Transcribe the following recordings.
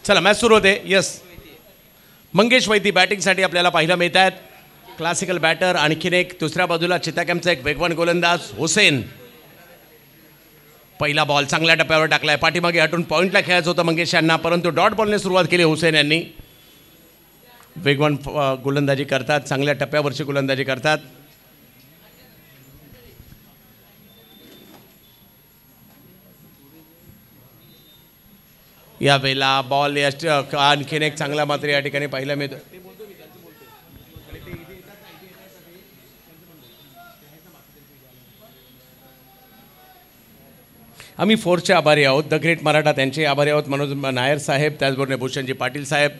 चला मॅच सुरू होते. यस, मंगेश वैती बॅटिंगसाठी आपल्याला पाहायला मिळत आहेत. Classical batter. आणखीन एक दुसऱ्या बाजूला चित्ता कॅम्पचा एक वेगवान गोलंदाज हुसेन. पहिला बॉल चांगल्या टप्प्यावर टाकलाय. पाठीमागे हटून पॉईंटला खेळायचं होतं मंगेश यांना, परंतु डॉट बॉलने सुरुवात केली हुसेन यांनी. वेगवान गोलंदाजी करतात, चांगल्या टप्प्यावरची गोलंदाजी करतात. या वेळेला बॉल आणखीन एक चांगला मात्र या ठिकाणी पाहायला मिळतो. आम्ही फोर्सचे आभारी आहोत. द ग्रेट मराठा त्यांचे आभारी आहोत. मनोज नायर साहेब, त्याचबरोबर भूषणजी पाटील साहेब.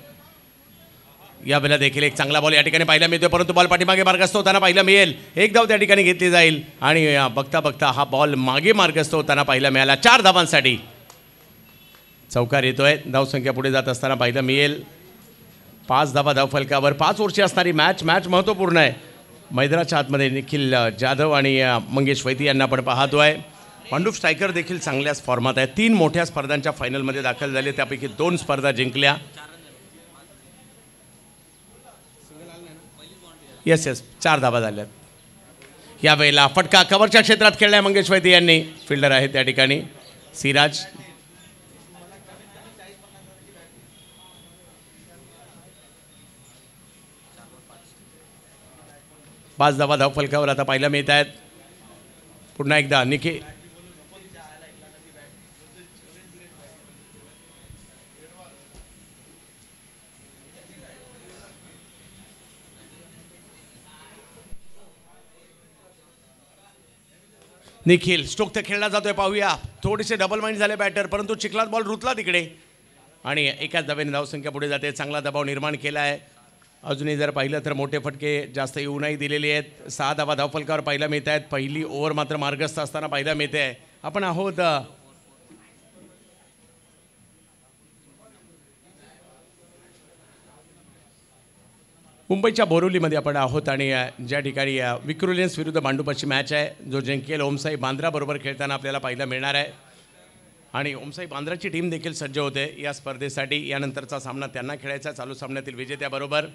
या वेळेला देखील एक चांगला बॉल या ठिकाणी पाहायला मिळतो, परंतु बॉल पाठीमागे मार्गस्थ होताना पाहायला मिळेल. एक धाव त्या ठिकाणी घेतली जाईल आणि बघता बघता हा बॉल मागे मार्गस्थ होताना पाहायला मिळाला. 4 धावांसाठी चौकार येतोय. धावसंख्या पुढे जात असताना पाहायला मिळेल. 5 धावा धावफलकावर. 5 ओव्हरची असणारी मॅच महत्त्वपूर्ण आहे. मैदानाच्या आतमध्ये निखिल जाधव आणि मंगेश वैती यांना आपण पाहतोय. पांडुप स्ट्रायकर देखील चांगल्याच फॉर्मात आहे. 3 मोठ्या स्पर्धांच्या फायनलमध्ये दाखल झाले, त्यापैकी 2 स्पर्धा जिंकल्या. येस 4 धावा झाल्यात. या वेळेला फटका कव्हरच्या क्षेत्रात खेळलाय मंगेश वैती यांनी. फिल्डर आहे त्या ठिकाणी सिराज. पाच धावा धावफलकावर आता पाहायला मिळत आहेत. पुन्हा एकदा निखिल स्टोक तर खेळला जातोय. पाहूया. थोडेसे डबल माइंड झाले बॅटर, परंतु चिखलात बॉल रुतला तिकडे आणि एकाच धावेने धावसंख्या पुढे जाते. चांगला दबाव निर्माण केला आहे. अजूनही जर पाहिलं तर मोठे फटके जास्त येऊनही दिलेले आहेत. 6 धावा धावफलकावर पाहायला मिळत आहेत. पहिली ओव्हर मात्र मार्गस्थ असताना पाहायला मिळते आहे. आपण आहोत मुंबईच्या बोरिवलीमध्ये आपण आहोत आणि ज्या ठिकाणी विक्रोलियन्स विरुद्ध भांडुपाची मॅच आहे, जो जिंकेल ओमसाई बांद्राबरोबर खेळताना आपल्याला पाहायला मिळणार आहे. आणि ओमसाई बांद्राची टीम देखील सज्ज होते या स्पर्धेसाठी. यानंतरचा सामना त्यांना खेळायचा चालू सामन्यातील विजेत्याबरोबर.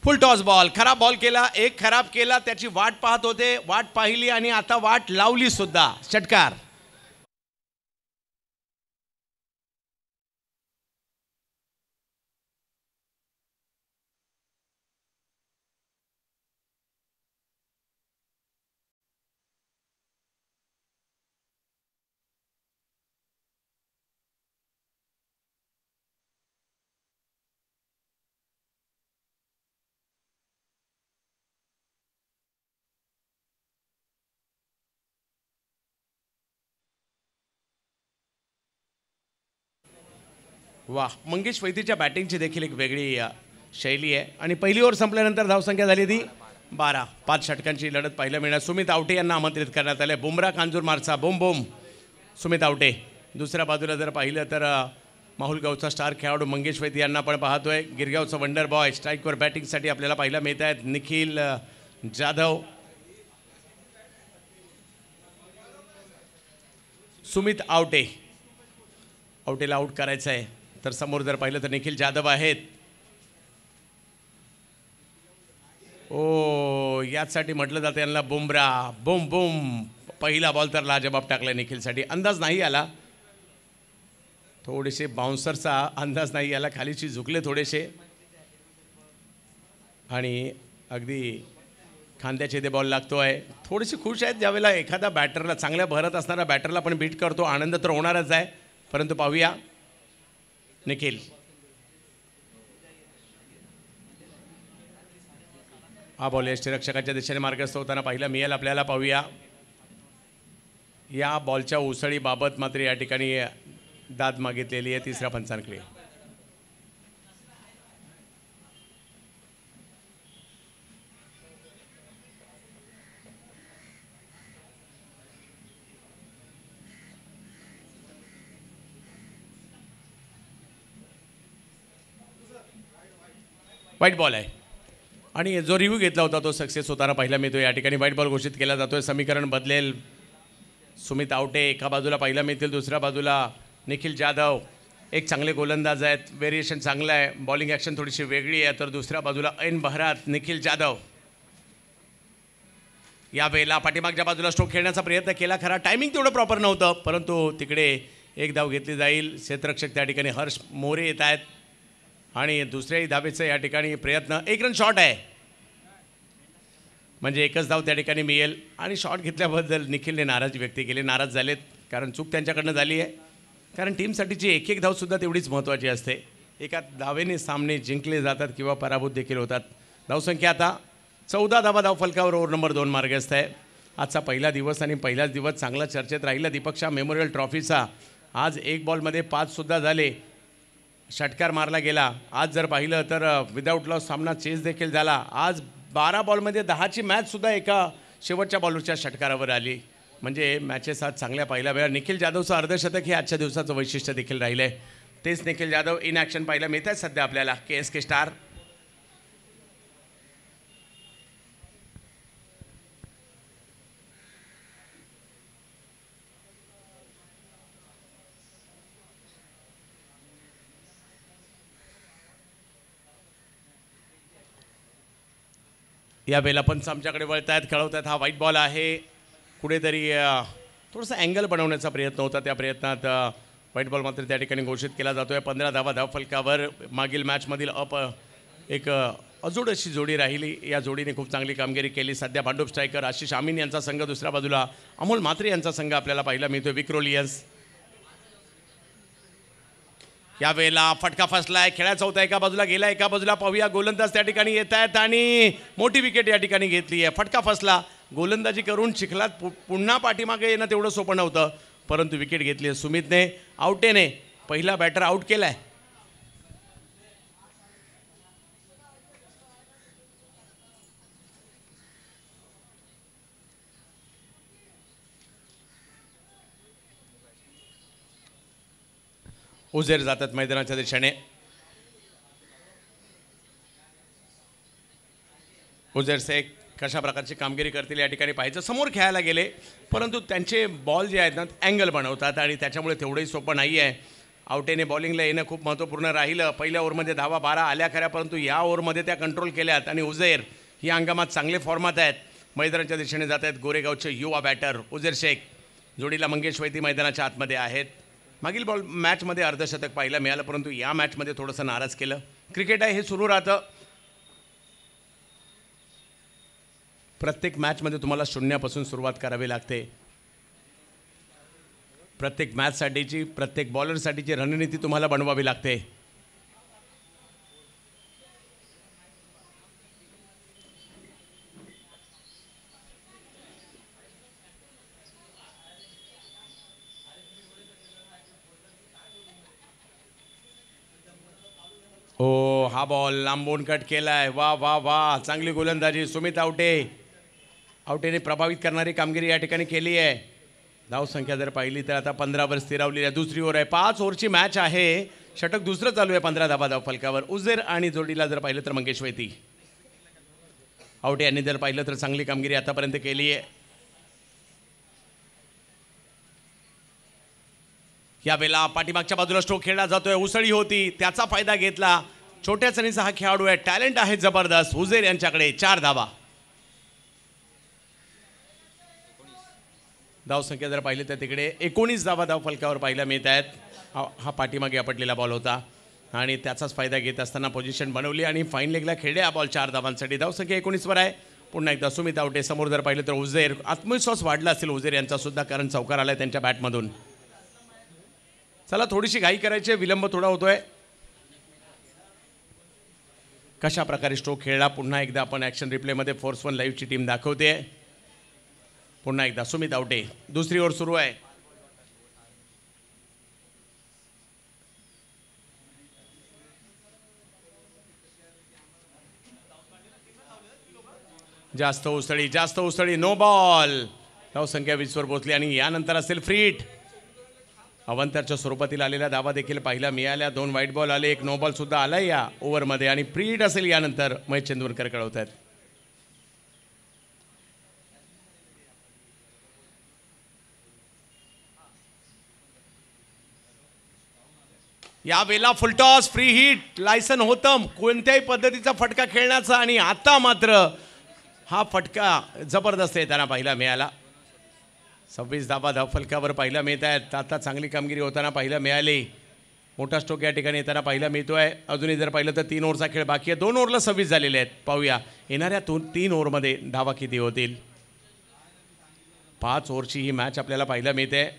Full toss ball. खराब बॉल केला. एक खराब केला. त्याची वाट पाहत होते. वाट पाहिली आणि आता वाट लावली सुद्धा. षटकार. वाह, मंगेश वैतीच्या बॅटिंगची देखील एक वेगळी शैली आहे. आणि पहिली ओव्हर संपल्यानंतर धावसंख्या झाली ती 12. 5 षटकांची लढत पाहायला मिळणार. सुमित आवटे यांना आमंत्रित करण्यात आले. बुमरा कांजूरमारचा बोम बोम सुमित आवटे. दुसऱ्या बाजूला जर पाहिलं तर माहुलगावचा स्टार खेळाडू मंगेश वैती यांना आपण पाहतोय. गिरगावचा वंडर बॉय स्ट्राईकवर बॅटिंगसाठी आपल्याला पाहायला मिळत आहेत. निखिल जाधव, सुमित आवटे. आवटेला आऊट करायचं आहे. तर समोर जर पाहिलं तर निखिल जाधव आहेत. ओ, यासाठी म्हटलं जातं यांना बुमरा. बुम बुम. पहिला बॉल तर लाजबाब टाकला निखिलसाठी. अंदाज नाही आला. थोडेसे बाउन्सरचा अंदाज नाही आला. खालीची झुकले थोडेसे आणि अगदी खांद्याचे ते बॉल लागतोय. थोडेसे खुश आहेत ज्यावेळेला एखादा बॅटरला, चांगल्या भरत असणारा बॅटरला पण बीट करतो. आनंद तर होणारच आहे. परंतु पाहूया. निखिल हा बॉल यष्टीरक्षकाच्या दिशेने मार्गस्थ होताना पाहिला मिळेल आपल्याला. पाहूया. या बॉलच्या उसळीबाबत मात्र या ठिकाणी दाद मागितलेली आहे तिसऱ्या पंचांकडे. वाईट बॉल आहे आणि जो रिव्ह्यू घेतला होता तो सक्सेस होताना पाहिला मिळतो. या ठिकाणी वाईट बॉल घोषित केला जातोय. समीकरण बदलेल. सुमित आवटे एका बाजूला पाहिला मिळतील, दुसऱ्या बाजूला निखिल जाधव. एक चांगले गोलंदाज आहेत, व्हेरिएशन चांगलं आहे, बॉलिंग ॲक्शन थोडीशी वेगळी आहे. तर दुसऱ्या बाजूला ऐन बहरात निखिल जाधव. यावेळेला पाठीमागच्या बाजूला स्ट्रोक खेळण्याचा प्रयत्न केला, खरा टायमिंग तेवढं प्रॉपर नव्हतं, परंतु तिकडे एक धाव घेतली जाईल. क्षेत्ररक्षक त्या ठिकाणी हर्ष मोरे येत आहेत आणि दुसऱ्याही धावेचं या ठिकाणी प्रयत्न. एक रन शॉट आहे म्हणजे एकच धाव त्या ठिकाणी मिळेल. आणि शॉट घेतल्याबद्दल निखिलने नाराजी व्यक्त केली. नाराज झालेत कारण चूक त्यांच्याकडनं झाली आहे. कारण टीमसाठीची एक एक धावसुद्धा तेवढीच महत्त्वाची असते. एका धावेने सामने जिंकले जातात किंवा पराभूत देखील होतात. धावसंख्या आता 14 धावा धावफलकावर ओव्हर नंबर 2 मार्गस्थ आहे. आजचा पहिला दिवस आणि पहिलाच दिवस चांगला चर्चेत राहिला दीपक शाह मेमोरियल ट्रॉफीचा. आज एक बॉलमध्ये 5सुद्धा झाले, षटकार मारला गेला. आज जर पाहिलं तर विदाऊट लॉस सामना चेस देखील झाला. आज 12 बॉलमध्ये 10ची मॅचसुद्धा एका शेवटच्या बॉलरच्या षटकारावर आली. म्हणजे मॅचेस आज चांगल्या पाहिल्या वेळा. निखिल जाधवचं अर्धशतक हे आजच्या दिवसाचं वैशिष्ट्य देखील राहिलं आहे. तेच निखिल जाधव इन ॲक्शन पाहायला मिळत आहे सध्या आपल्याला KSK स्टार. या वेळेला पंच आमच्याकडे वळत आहेत, खेळवत आहेत. हा वाईट बॉल आहे. कुठेतरी थोडंसं अँगल बनवण्याचा प्रयत्न होता, त्या प्रयत्नात व्हाईट बॉल मात्र त्या ठिकाणी घोषित केला जातो आहे. 15 धावा धावफलकावर. मागील मॅचमधील एक अजोड अशी जोडी राहिली. या जोडीने खूप चांगली कामगिरी केली. सध्या भांडूप स्ट्रायकर आशिष आमीन यांचा संघ, दुसऱ्या बाजूला अमोल म्हात्रे यांचा संघ आपल्याला पाहायला मिळतो. विक्रोलियन्स. यावेळेला फटका फसला आहे. खेळाचा होता, एका बाजूला गेला, एका बाजूला पाहूया. गोलंदाज त्या ठिकाणी येत आहेत आणि मोठी विकेट या ठिकाणी घेतली आहे. फटका फसला. गोलंदाजी करून चिखलात पुन्हा पाठीमागे येणं तेवढं सोपं नव्हतं, परंतु विकेट घेतली आहे सुमितने. आवटेने पहिला बॅटर आउट केला आहे. उजेर जातात मैदानाच्या दिशेने. उजेर शेख कशा प्रकारची कामगिरी करतील या ठिकाणी पाहायचं. समोर खेळायला गेले, परंतु त्यांचे बॉल जे आहेत ना अँगल बनवतात आणि त्याच्यामुळे तेवढंही सोपं नाही आहे. आवटेने बॉलिंगला येणं खूप महत्त्वपूर्ण राहिलं. पहिल्या ओव्हरमध्ये धावा 12 आल्या खऱ्या, परंतु या ओव्हरमध्ये त्या कंट्रोल केल्यात. आणि उजेर ही हंगामात चांगले फॉर्मात आहेत. मैदानाच्या दिशेने जात आहेत गोरेगावचे युवा बॅटर उजेर शेख. जोडीला मंगेश वैती मैदानाच्या आतमध्ये आहेत. मागील मॅचमध्ये अर्धशतक पाहायला मिळालं, परंतु या मॅचमध्ये थोडंसं नाराज केलं. क्रिकेट आहे, हे सुरू राहतं. प्रत्येक मॅचमध्ये तुम्हाला शून्यापासून सुरुवात करावी लागते. प्रत्येक मॅचसाठीची, प्रत्येक बॉलरसाठीची रणनीती तुम्हाला बनवावी लागते. हो, हा बॉल लांबून कट केलाय. वा वा वा, चांगली गोलंदाजी सुमित आवटेने प्रभावित करणारी कामगिरी या ठिकाणी केली आहे. धावसंख्या जर पाहिली तर आता 15वर स्थिरावलेली आहे. दुसरी ओव्हर आहे, 5 ओव्हरची मॅच आहे. षटक दुसरं चालू आहे 15 धावा धावफलकावर. उजेर आणि जोडीला जर पाहिलं तर मंगेश वैती. आवटे यांनी जर पाहिलं तर चांगली कामगिरी आतापर्यंत केली आहे. यावेळेला पाठीमागच्या बाजूला स्ट्रोक खेळला जातोय. उसळी होती, त्याचा फायदा घेतला. छोट्या चणीचा हा खेळाडू आहे, टॅलेंट आहे जबरदस्त. उजेर यांच्याकडे 4 धावा. धावसंख्या जर पाहिली तर तिकडे 19 धावा धावफलकावर पाहायला मिळत आहेत. हा पाठीमागे आपटलेला बॉल होता आणि त्याचाच फायदा घेत असताना पोझिशन बनवली आणि फाईन लेगला खेळले हा बॉल 4 धावांसाठी. धावसंख्या 19वर आहे. पुन्हा एकदा सुमित आवटे समोर जर पाहिलं तर उजेर. आत्मविश्वास वाढला असेल उजेर यांचा सुद्धा, कारण चौकार आलाय त्यांच्या बॅटमधून. चला, थोडीशी घाई करायची, विलंब थोडा होतोय. कशा प्रकारे स्ट्रोक खेळला पुन्हा एकदा आपण ॲक्शन रिप्लेमध्ये फोर्स 1 लाईव्हची टीम दाखवते. पुन्हा एकदा सुमित आवटे. दुसरी ओव्हर सुरू आहे. जास्त उसळी, नो बॉल. धावसंख्या 20वर पोहोचली आणि यानंतर असेल फ्री हिट. अवंतरच्या स्वरूपातील आलेला धावा देखील पाहायला मिळाल्या. 2 वाईट बॉल आले, 1 नो बॉल सुद्धा आला या ओव्हरमध्ये आणि प्रीट असेल यानंतर महेश चंदूरकर कळवत आहेत. यावेळेला फुलटॉस फ्री हिट लायसन होतं कोणत्याही पद्धतीचा फटका खेळण्याचा आणि आता मात्र हा फटका जबरदस्त आहे त्यांना पाहायला मिळाला. 26 धावा धावफलकावर पाहायला मिळत आहेत. आता चांगली कामगिरी होताना पाहायला मिळाली. मोठा स्ट्रोक या ठिकाणी येताना पाहायला मिळतोय. अजूनही जर पाहिलं तर 3 ओव्हरचा खेळ बाकी आहे. 2 ओव्हरला 26 झालेले आहेत. पाहूया येणाऱ्या 3 ओव्हरमध्ये धावा किती होतील. 5 ओव्हरची ही मॅच आपल्याला पाहायला मिळते.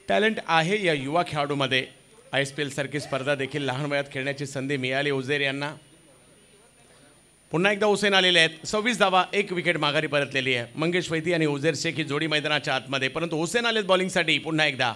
टॅलेंट आहे या युवा खेळाडूमध्ये. ISPL सारखी स्पर्धा देखील लहान वयात खेळण्याची संधी मिळाली उजेर यांना. पुन्हा एकदा हुसेन आलेले आहेत. 26 धावा 1 विकेट माघारी परतलेली आहे. मंगेश वैदी आणि उजेर शेख ही जोडी मैदानाच्या आतमध्ये, परंतु हुसेन आलेत बॉलिंगसाठी पुन्हा एकदा.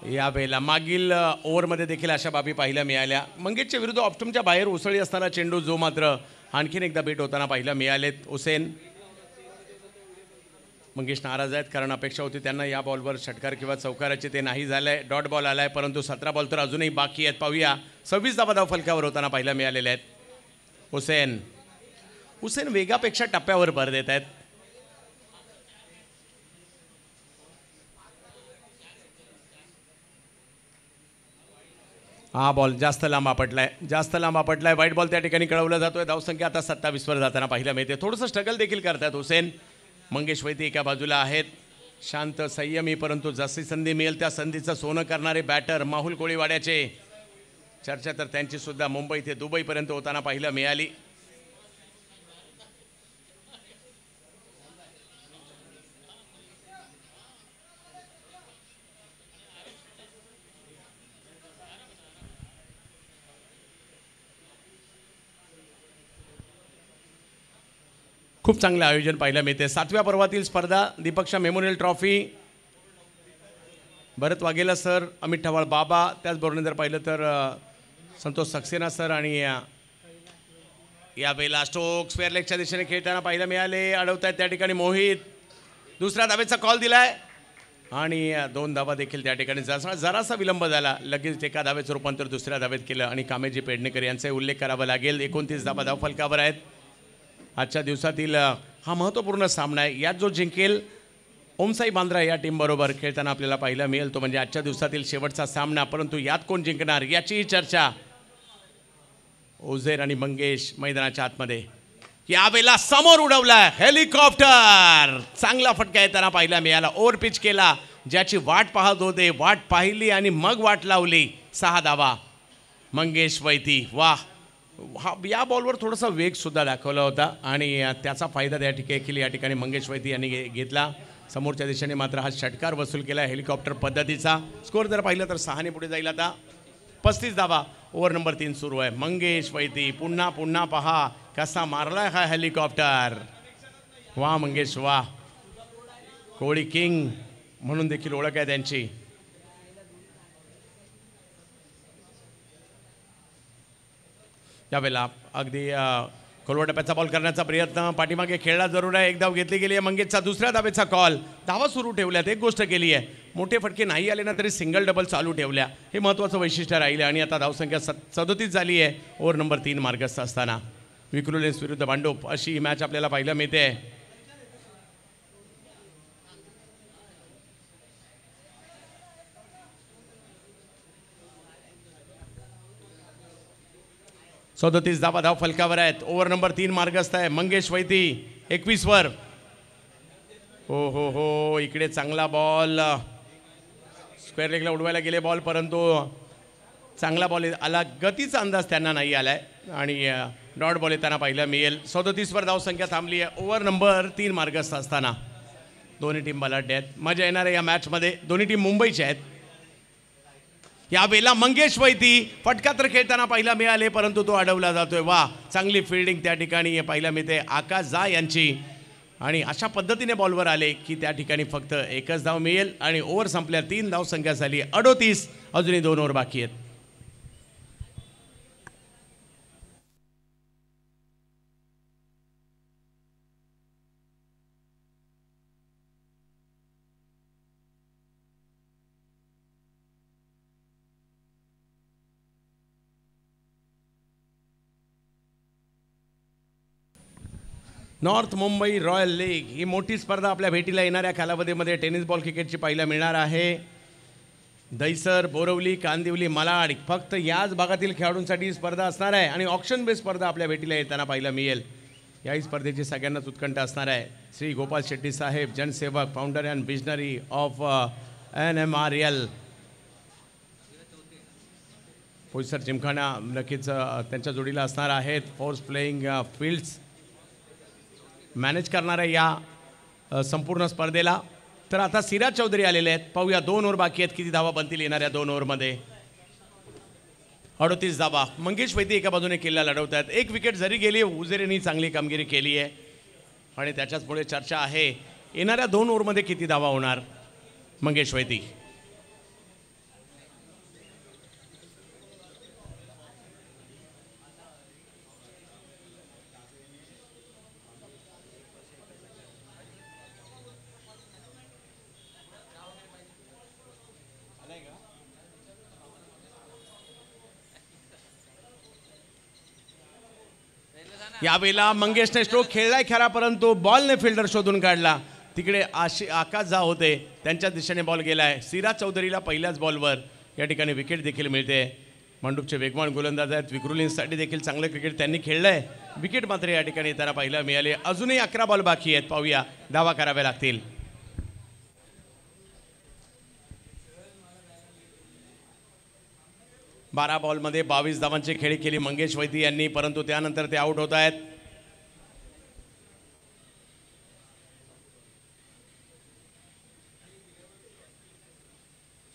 यावेळेला मागील ओव्हरमध्ये देखील अशा बाबी पाहायला मिळाल्या. मंगेशच्या विरुद्ध ऑप्टमच्या बाहेर उसळी असताना चेंडू जो मात्र आणखीन एकदा बेट होताना पाहायला मिळालेत. हुसेन मंगेश नाराज आहेत कारण अपेक्षा होती त्यांना या बॉलवर षटकार किंवा चौकाराचे, ते नाही झालंय. डॉट बॉल आलाय परंतु 17 बॉल तर अजूनही बाकी आहेत. पाहूया 26 धावा धावफलकावर होताना पाहायला मिळालेले आहेत. हुसेन वेगापेक्षा टप्प्यावर भर देत आहेत. हा बॉल जास्त लांब आपटलाय. वाईट बॉल त्या ठिकाणी कळवला जातोय. धावसंख्या आता 27 वर जाताना पाहायला मिळते. थोडंसं स्ट्रगल देखील करतात हुसेन. मंगेश वैदी एका बाजूला आहेत, शांत संयमी, परंतु जशी संधी मिळेल त्या संधीचं सोनं करणारे बॅटर माहुल कोळीवाड्याचे. चर्चा तर त्यांची सुद्धा मुंबई ते दुबईपर्यंत होताना पाहायला मिळाली. खूप चांगलं आयोजन पाहायला मिळते. 7व्या पर्वातील स्पर्धा दीपक्षा मेमोरियल ट्रॉफी. भरत वाघेला सर, अमित ठवाळ बाबा, त्याचबरोबर जर पाहिलं तर संतोष सक्सेना सर आणि यावेळेला स्टोक स्क्वेअर लेगच्या दिशेने खेळताना पाहायला मिळाले. अडवत आहेत त्या ठिकाणी मोहित. दुसऱ्या धावेचा कॉल दिलाय आणि 2 धावा देखील त्या ठिकाणी जरासा विलंब झाला. लगेच एका धावेचं रूपांतर दुसऱ्या धावेत केलं आणि कामेजी पेडणेकर यांचाही उल्लेख करावा लागेल. 29 धावा धावफलकावर आहेत. आजच्या दिवसातील हा महत्त्वपूर्ण सामना आहे. यात जो जिंकेल ओमसाई बांद्रा या टीमबरोबर खेळताना आपल्याला पाहायला मिळेल तो म्हणजे आजच्या दिवसातील शेवटचा सामना. परंतु यात कोण जिंकणार याचीही चर्चा. उजेर आणि मंगेश मैदानाच्या आतमध्ये. यावेळेला समोर उडवला हेलिकॉप्टर. चांगला फटका येताना पाहायला मिळाला. ओव्हर पिच केला. ज्याची वाट पाहत होते, वाट पाहिली आणि मग वाट लावली. 6 धावा मंगेश वैदी. वाह, हा या बॉलवर थोडासा वेग सुद्धा दाखवला होता आणि त्याचा फायदा त्या ठिकाणी या ठिकाणी मंगेश वैदी यांनी घेतला. समोरच्या दिशेने मात्र हा षटकार वसूल केला हेलिकॉप्टर पद्धतीचा. स्कोअर जर पाहिलं तर 6 ने पुढे जाईल. आता 35 धावा. ओव्हर नंबर 3 सुरू आहे. मंगेश वैदी पुन्हा पहा कसा मारलाय हा हेलिकॉप्टर. वा मंगेश वा. कोळी किंग म्हणून देखील ओळख आहे त्यांची. यावेळेला अगदी खोलवा टप्प्याचा बॉल करण्याचा प्रयत्न, पाठीमागे खेळला जरूर आहे. एक धाव घेतली गेली आहे. मंगेशचा दुसऱ्या धावेचा कॉल. धावा सुरू ठेवल्यात. एक गोष्ट केली आहे, मोठे फटके नाही आले ना तरी सिंगल डबल चालू ठेवल्या. हे महत्त्वाचं वैशिष्ट्य राहिलं आणि आता धावसंख्या 37 झाली आहे. ओव्हर नंबर 3 मार्गस्थ असताना विक्रुलेन्स विरुद्ध भांडूप अशी ही मॅच आपल्याला पाहायला मिळते. सदतीस धावा धाव फलकावर आहेत. ओव्हर नंबर 3 मार्गस्थ आहे. मंगेश वैदी 21 वर. हो इकडे चांगला बॉल. स्क्वेअर लेगला उडवायला गेले बॉल, परंतु चांगला बॉल आला. गतीचा अंदाज त्यांना नाही आलाय आणि डॉट बॉल येताना पाहायला मिळेल. 37 वर धावसंख्या थांबली आहे. ओव्हर नंबर 3 मार्गस्थ असताना दोन्ही टीम बलाढ्य आहेत. मजा येणार आहे या मॅचमध्ये. दोन्ही टीम मुंबईच्या आहेत. यावेळेला मंगेश वैती फटका तर खेळताना पाहिला मिळाले, परंतु तो अडवला जातोय. वा, चांगली फिल्डिंग त्या ठिकाणी पाहायला मिळते आकाश झा यांची. आणि अशा पद्धतीने बॉलवर आले की त्या ठिकाणी फक्त एकच धाव मिळेल आणि ओव्हर संपल्या 3 धावसंख्या झाली 38. अजूनही 2 ओव्हर बाकी आहेत. नॉर्थ मुंबई रॉयल लीग ही मोठी स्पर्धा आपल्या भेटीला येणाऱ्या कालावधीमध्ये टेनिस बॉल क्रिकेटची पाहायला मिळणार आहे. दहिसर, बोरवली, कांदिवली, मालाड फक्त याच भागातील खेळाडूंसाठी स्पर्धा असणार आहे आणि ऑक्शन बेस स्पर्धा आपल्या भेटीला येताना पाहायला मिळेल. याही स्पर्धेची सगळ्यांनाच उत्कंठ असणार आहे. श्री गोपाल शेट्टी साहेब, जनसेवक, founder and visionary of NMRL Poisar gymkhana नक्कीच त्यांच्या जोडीला असणार आहेत. फोर्स प्लेइंग फील्ड्स मॅनेज करणाऱ्या या संपूर्ण स्पर्धेला. तर आता सिराज चौधरी आलेले आहेत. पाहूया 2 ओव्हर बाकी आहेत, किती धावा बनतील येणाऱ्या 2 ओव्हरमध्ये. 38 धावा. मंगेश वैती एका बाजूने किल्ला लढवत आहेत. 1 विकेट जरी गेली, उजेरेंनी चांगली कामगिरी केली आहे आणि त्याच्याच पुढे चर्चा आहे येणाऱ्या 2 ओव्हरमध्ये किती धावा होणार. मंगेश वैती यावेळेला मंगेशने स्ट्रोक खेळलाय खरा, परंतु बॉलने फिल्डर शोधून काढला. तिकडे आकाश झा होते, त्यांच्या दिशेने बॉल गेलाय. सिराज चौधरीला पहिल्याच बॉलवर या ठिकाणी विकेट देखील मिळते. मंडूपचे वेगवान गोलंदाज आहेत. विक्रुलिंगसाठी देखील चांगलं क्रिकेट त्यांनी खेळलंय. विकेट मात्र या ठिकाणी त्यांना पाहायला मिळाले. अजूनही 11 बॉल बाकी आहेत. पाहूया, धावा कराव्या लागतील. बारा बॉलमध्ये 22 धावांची खेळी केली मंगेश वैती यांनी, परंतु त्यानंतर ते आउट होत आहेत.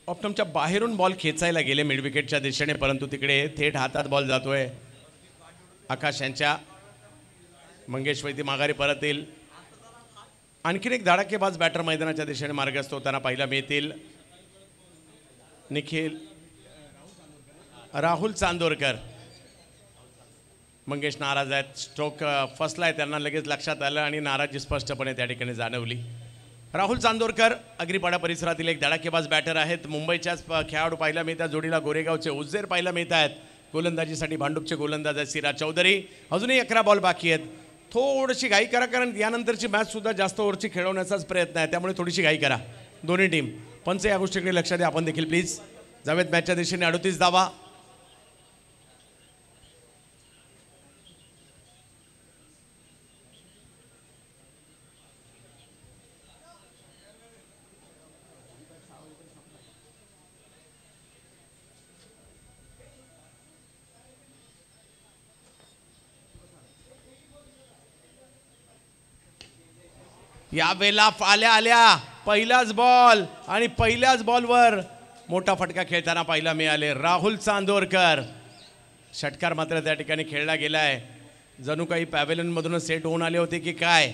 ऑप्टमच्या बाहेरून बॉल खेचायला गेले मिड विकेटच्या दिशेने, परंतु तिकडे थेट हातात बॉल जातोय आकाश यांच्या. मंगेश वैती माघारी परत येईल. आणखीन एक धडाकेबाज बॅटर मैदानाच्या दिशेने मार्गस्थ होताना पाहायला मिळतील. निखिल राहुल चांदोरकर. मंगेश नाराज आहेत. स्ट्रोक फसलाय, त्यांना लगेच लक्षात आलं आणि नाराजी स्पष्टपणे त्या ठिकाणी जाणवली. राहुल चांदोरकर अग्रीपाडा परिसरातील एक धडाकेबाज बॅटर आहेत. मुंबईच्याच खेळाडू पाहायला मिळतात. जोडीला गोरेगावचे उज्जैर पाहायला मिळत आहेत. गोलंदाजीसाठी भांडूपचे गोलंदाज आहेत सिराज चौधरी. अजूनही 11 बॉल बाकी आहेत. थोडीशी घाई करा, कारण यानंतरची मॅच सुद्धा जास्त ओव्हरची खेळवण्याचाच प्रयत्न आहे, त्यामुळे थोडीशी घाई करा दोन्ही टीम. पंच या गोष्टीकडे लक्ष द्या, आपण देखील प्लीज. जावेद मॅचच्या दिशेने 38 धावा. यावेळेला आल्या पहिलाच बॉल आणि पहिल्याच बॉलवर मोठा फटका खेळताना पाहायला मिळाले राहुल चांदोरकर. षटकार मात्र त्या ठिकाणी खेळला गेलाय. जणू काही पॅव्हेलियनमधूनच सेट होऊन आले होते की काय.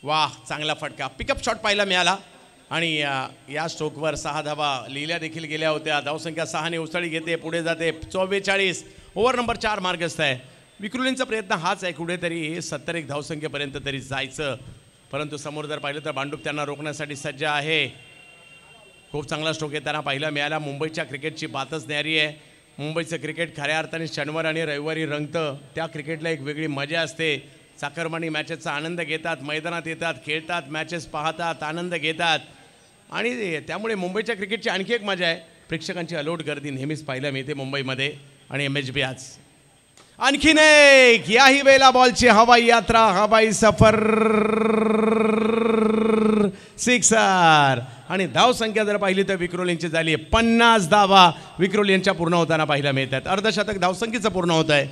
वाह, चांगला फटका. पिकअप शॉट पाहायला मिळाला आणि या स्ट्रोकवर 6 धावा लिहिल्या देखील गेल्या होत्या. धावसंख्या 6 ने उसळी घेते, पुढे जाते. 44. ओव्हर नंबर 4 मार्गस्थ आहे. विक्रुलींचा प्रयत्न हाच आहे, कुठेतरी 71 धावसंख्येपर्यंत तरी जायचं, परंतु समोर जर पाहिलं तर भांडूप त्यांना रोखण्यासाठी सज्ज आहे. खूप चांगला स्ट्रोक येताना पाहायला मिळाला. मुंबईच्या क्रिकेटची बातच न्यारी आहे. मुंबईचं क्रिकेट खऱ्या अर्थाने शनिवार आणि रविवारी रंगतं. त्या क्रिकेटला एक वेगळी मजा असते. चाकरमानी मॅचेसचा आनंद घेतात, मैदानात येतात, खेळतात, मॅचेस पाहतात, आनंद घेतात आणि त्यामुळे मुंबईच्या क्रिकेटची आणखी एक मजा आहे. प्रेक्षकांची अलोट गर्दी नेहमीच पाहायला मिळते मुंबईमध्ये. आणि MHB आज आणखीन एक, याही वेळेला बॉलची हवाई यात्रा, हवाई सफर, सिक्सर. आणि धावसंख्या जर पाहिली तर विक्रोलींची झाली 50 धावा विक्रोली यांच्या पूर्ण होताना पाहायला मिळतात. अर्धशतक धावसंख्येचं पूर्ण होत आहे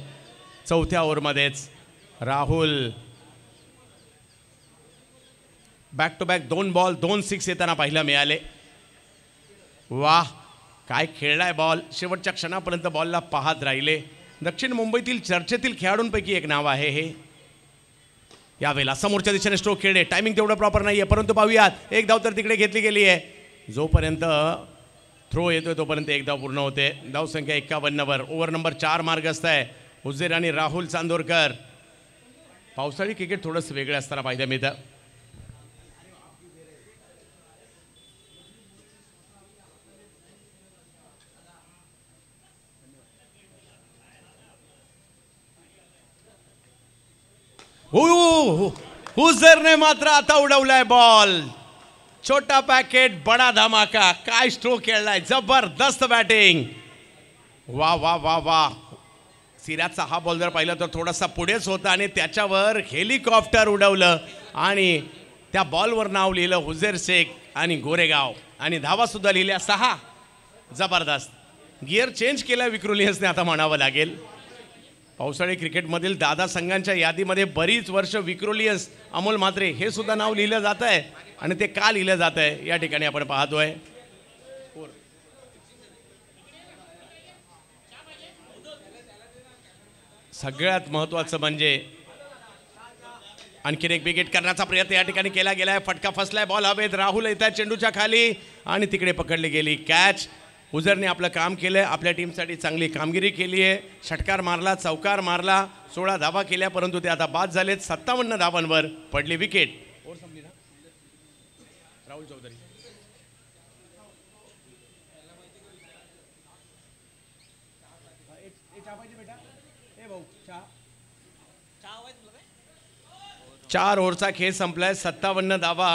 4थ्या ओव्हरमध्येच. Rahul back to back 2 ball 2 six येताना पाहायला मिळाले. वाह, काय खेळलाय बॉल. शेवटच्या क्षणापर्यंत बॉलला पाहत राहिले. दक्षिण मुंबईतील चर्चेतील खेळाडूंपैकी एक नाव आहे हे. यावेळेला समोरच्या दिशेने स्ट्रोक खेळले. टायमिंग तेवढं प्रॉपर नाही आहे, परंतु पाहूयात एक धाव तर तिकडे घेतली गेली आहे. जोपर्यंत थ्रो येतोय तोपर्यंत एक धाव पूर्ण होते. धावसंख्या 51वर. ओव्हर नंबर 4 मार्गस्थ आहे. हुजेर आणि राहुल चांदोरकर. पावसाळी क्रिकेट थोडंसं वेगळं असताना पाहिजे मिळतं. हुजेरने मात्र आता उडवलाय बॉल. छोटा पॅकेट बडा धमाका. काय स्ट्रोक खेळलाय, जबरदस्त बॅटिंग. वा वा वा वा. सिराजचा हा बॉल जर पाहिला तर थोडासा पुढेच होता आणि त्याच्यावर हेलिकॉप्टर उडवलं आणि त्या बॉलवर नाव लिहिलं हुजेर शेख आणि गोरेगाव आणि धावा सुद्धा लिहिल्या 6. जबरदस्त. गिअर चेंज केला विक्रोलियन्सने आता म्हणावं लागेल. पावसाळी क्रिकेटमधील दादा संघांच्या यादीमध्ये बरीच वर्ष विक्रोलियन्स, अमोल म्हात्रे हे सुद्धा नाव लिहिलं जात आहे आणि ते का लिहिलं जात आहे या ठिकाणी आपण पाहतोय. सगळ्यात महत्त्वाचं म्हणजे आणखीन एक विकेट करण्याचा प्रयत्न या ठिकाणी केला गेलाय. फटका फसलाय, बॉल हवेत. राहुल येत आहे चेंडूच्या खाली आणि तिकडे पकडली गेली कॅच. हुजरने आपलं काम केलंय, आपल्या टीमसाठी चांगली कामगिरी केली आहे. षटकार मारला, चौकार मारला, 16 धावा केल्या, परंतु ते आता बाद झालेत. 57 धावांवर पडली विकेट. राहुल चौधरी. चार ओव्हरचा खेळ संपलाय. 57 धावा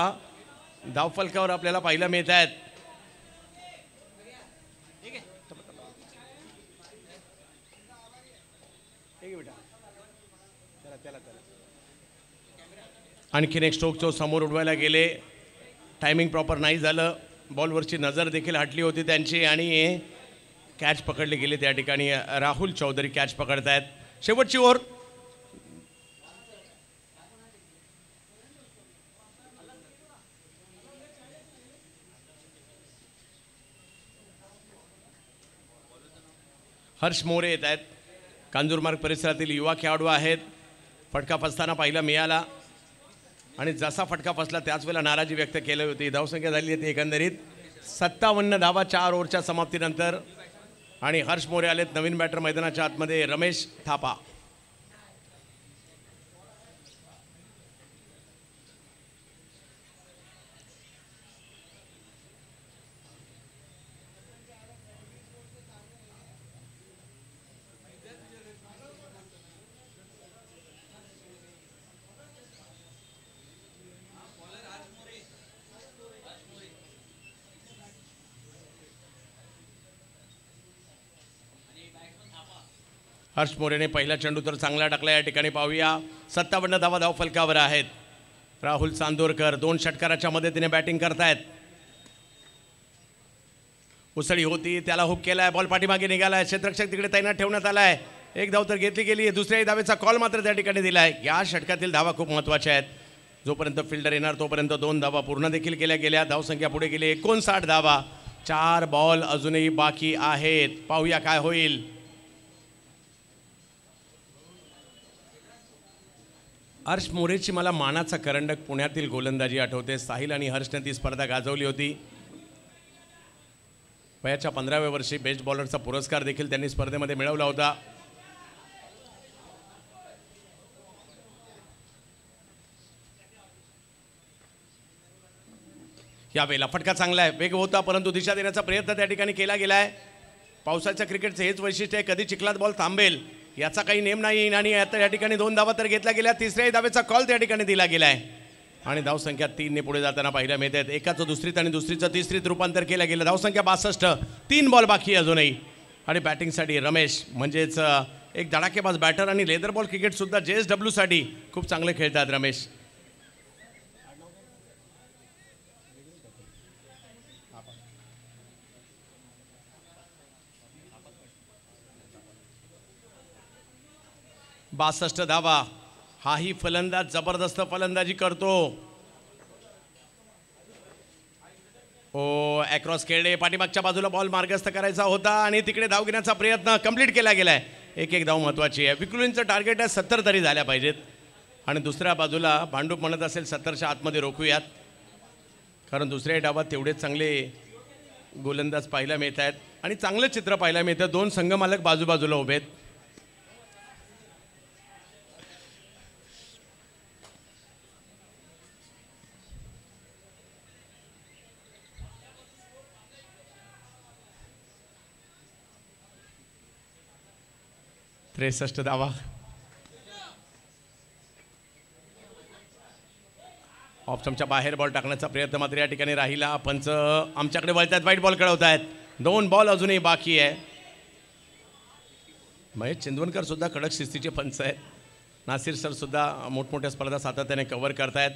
धावफलकावर आपल्याला पाहायला मिळत आहेत. आणखीन एक स्ट्रोकचं समोर उडवायला गेले. टायमिंग प्रॉपर नाही झालं. बॉलवरची नजर देखील हटली होती त्यांची आणि कॅच पकडली गेली. त्या ठिकाणी राहुल चौधरी कॅच पकडतायत. शेवटची ओव्हर. हर्ष मोरे येत आहेत. कांजूरमार्ग परिसरातील युवा खेळाडू आहेत. फटका फसताना पाहिला मिळाला आणि जसा फटका फसला त्याच वेळेला नाराजी व्यक्त केली होती. धावसंख्या झाली होती एकंदरीत 57 धावा 4 ओव्हरच्या समाप्तीनंतर आणि हर्ष मोरे आलेत. नवीन बॅटर मैदानाच्या आतमध्ये रमेश थापा. हर्ष मोरेने पहिला चेंडू तर चांगला टाकला. या ठिकाणी पाहूया 57 धावा धावफलकावर आहेत. राहुल चांदोरकर 2 षटकाराच्या मदतीने बॅटिंग करतायत. उसळी होती, त्याला हुक केलाय, बॉल पाठीमागे निघालाय. क्षेत्ररक्षक तिकडे तैनात ठेवण्यात आलाय. एक धाव तर घेतली गेली. दुसऱ्याही धावेचा कॉल मात्र त्या ठिकाणी दिलाय. या षटकातील धावा खूप महत्त्वाच्या आहेत. जोपर्यंत फिल्डर येणार तोपर्यंत 2 धावा पूर्ण देखील केल्या गेल्या. धावसंख्या पुढे गेली 59 धावा. 4 बॉल अजूनही बाकी आहेत. पाहूया काय होईल. हर्ष मोरेची मला मानाचा करंडक पुण्यातील गोलंदाजी आठवते. साहिल आणि हर्षने ती स्पर्धा गाजवली होती. वयाच्या 15व्या वर्षी बेस्ट बॉलरचा पुरस्कार देखील त्यांनी स्पर्धेमध्ये मिळवला होता. यावेळेला फटका चांगला आहे. वेग होता परंतु दिशा देण्याचा प्रयत्न त्या ठिकाणी केला गेलाय. पावसाच्या क्रिकेटचं हेच वैशिष्ट्य आहे, कधी चिखलात बॉल थांबेल याचा काही नेम नाही आणि आता या ठिकाणी 2 धावा तर घेतल्या गेल्या. तिसऱ्याही धावेचा कॉल त्या ठिकाणी दिला गेलाय आणि धावसंख्या 3 ने पुढे जाताना पाहायला मिळत आहेत. एकाचं दुसरीत आणि दुसरीचं तिसरीत रूपांतर केलं गेलं. धावसंख्या 62. 3 बॉल बाकी अजूनही आणि बॅटिंगसाठी रमेश म्हणजेच एक धडाकेबाज बॅटर आणि लेदर बॉल क्रिकेटसुद्धा JSW साठी खूप चांगले खेळतात रमेश. बासष्ट धावा. हाही फलंदाज जबरदस्त फलंदाजी करतो. ओ ॲक्रॉस खेळले, पाठीमागच्या बाजूला बॉल मार्गस्थ करायचा होता आणि तिकडे धाव घेण्याचा प्रयत्न कंप्लीट केला गेलाय. एक धाव महत्त्वाची आहे. विक्रुलींचं टार्गेट आहे 70 तरी झाल्या पाहिजेत. आणि दुसऱ्या बाजूला भांडूप म्हणत असेल 70च्या आतमध्ये रोखूयात, कारण दुसऱ्या डावात तेवढेच चांगले गोलंदाज पाहायला मिळत आहेत आणि चांगलं चित्र पाहायला मिळतं. दोन संघमालक बाजूबाजूला उभे आहेत. त्रेसष्ट धावा. ऑप्शनच्या बाहेर बॉल टाकण्याचा प्रयत्न मात्र या ठिकाणी राहिला. पंच आमच्याकडे वळतात, वाईट बॉल खेळवत आहेत. 2 बॉल अजूनही बाकी आहे. महेश चंदवनकर सुद्धा कडक शिस्तीचे पंच आहेत. नासिर सर सुद्धा मोठमोठ्या स्पर्धा सातत्याने कव्हर करतायत.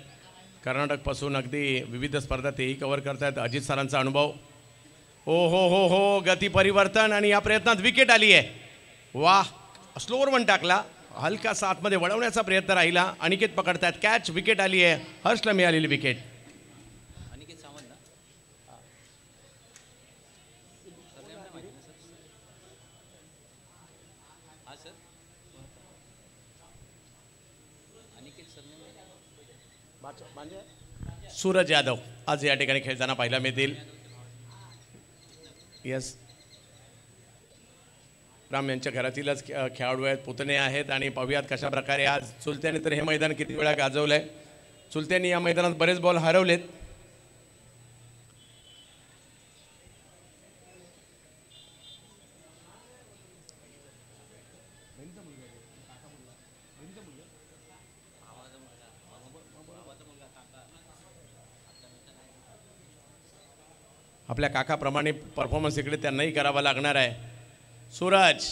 कर्नाटकपासून अगदी विविध स्पर्धा तेही कव्हर करतायत. अजित सरांचा अनुभव. हो हो हो हो, गती परिवर्तन आणि या प्रयत्नात विकेट आली आहे. वाह, स्लोवर वन टाकला, हलकासा आतमध्ये वळवण्याचा प्रयत्न राहिला. अनिकेत पकडतात कॅच, विकेट आली आहे. हर्षला मिळालेली विकेट. अनिकेत सावंत ना? हां सर, अनिकेत सर. सूरज यादव आज या ठिकाणी खेळताना पाहायला मिळतील. यस, राम यांच्या घरातीलच खेळाडू आहेत, पुतणे आहेत. आणि पाहूयात कशा प्रकारे आज चुलत्याने तर हे मैदान किती वेळा गाजवलं आहे. चुलत्यांनी या मैदानात बरेच बॉल हरवलेत. आपल्या काकाप्रमाणे परफॉर्मन्स इकडे त्यांनाही करावा लागणार आहे. सूरज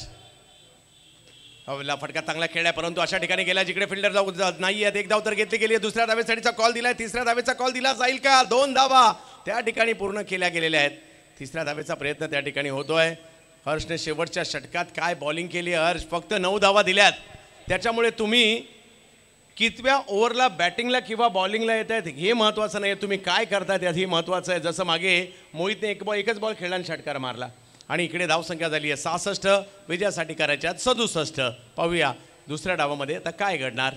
हवला फटका चांगला खेळला, परंतु अशा ठिकाणी गेला जिकडे फिल्डर जाऊ नाही आहेत. 1 धाव तर घेतली गेली आहे. दुसऱ्या धावेसाठीचा कॉल दिलाय. तिसऱ्या धावेचा कॉल दिला जाईल का? 2 धावा त्या ठिकाणी पूर्ण केल्या गेलेल्या आहेत. तिसऱ्या धावेचा प्रयत्न त्या ठिकाणी होतोय. हर्षने शेवटच्या षटकात काय बॉलिंग केली. हर्ष फक्त 9 धावा दिल्यात. त्याच्यामुळे तुम्ही कितव्या ओव्हरला बॅटिंगला किंवा बॉलिंगला येत आहेत हे महत्त्वाचं नाही, तुम्ही काय करतायत हे महत्त्वाचं आहे. जसं मागे मोहितने एकच बॉल खेळला आणि षटकार मारला. आणि इकडे धावसंख्या झाली आहे 66. विजयासाठी करायच्या 67. पाहूया दुसऱ्या डावामध्ये आता काय घडणार.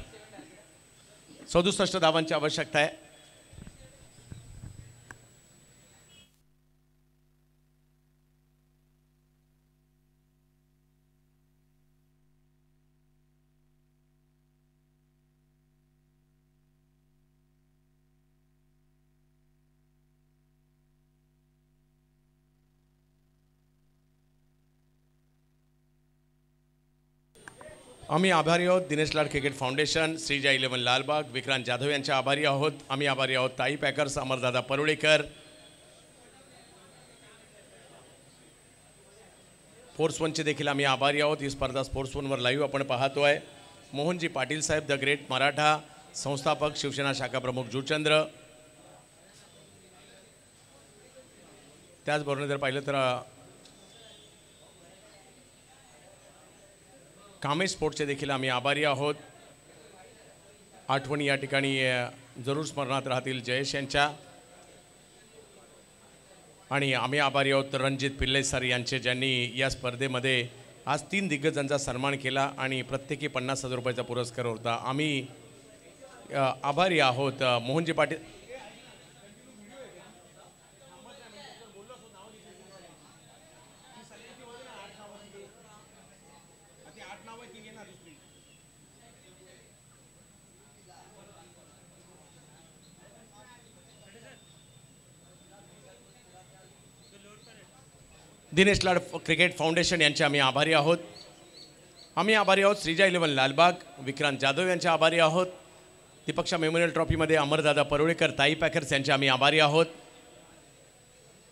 67 धावांची आवश्यकता आहे. आम्ही आभारी आहोत दिनेश लाड क्रिकेट फाउंडेशन, श्रीजा 11 लालबाग, विक्रांत जाधव यांच्या आभारी आहोत. आम्ही आभारी आहोत ताई पॅकर्स, अमरदादा परुळेकर, स्पोर्ट्स वनचे देखील आम्ही आभारी आहोत. ही स्पर्धा स्पोर्ट्स वनवर लाईव्ह आपण पाहतोय. मोहनजी पाटील साहेब द ग्रेट मराठा, संस्थापक शिवसेना शाखा प्रमुख जुचंद्र. त्याचबरोबर जर पाहिलं तर कामेश स्पोर्ट्सचे देखील आम्ही आभारी आहोत. आठवणी या ठिकाणी जरूर स्मरणात राहतील जयेश यांच्या. आणि आम्ही आभारी आहोत रणजित पिल्ले सर यांचे, ज्यांनी या स्पर्धेमध्ये आज 3 दिग्गजांचा सन्मान केला आणि प्रत्येकी 50,000 रुपयाचा पुरस्कार होता. आम्ही आभारी आहोत मोहनजी पाटील. दिनेश लाड क्रिकेट फाउंडेशन यांचे आम्ही आभारी आहोत. आम्ही आभारी आहोत श्रीजा 11 लालबाग, विक्रांत जाधव यांचे आभारी आहोत. दीपक्षा मेमोरियल ट्रॉफीमध्ये अमरदादा परुळेकर, ताई पॅकर्स यांचे आम्ही आभारी आहोत.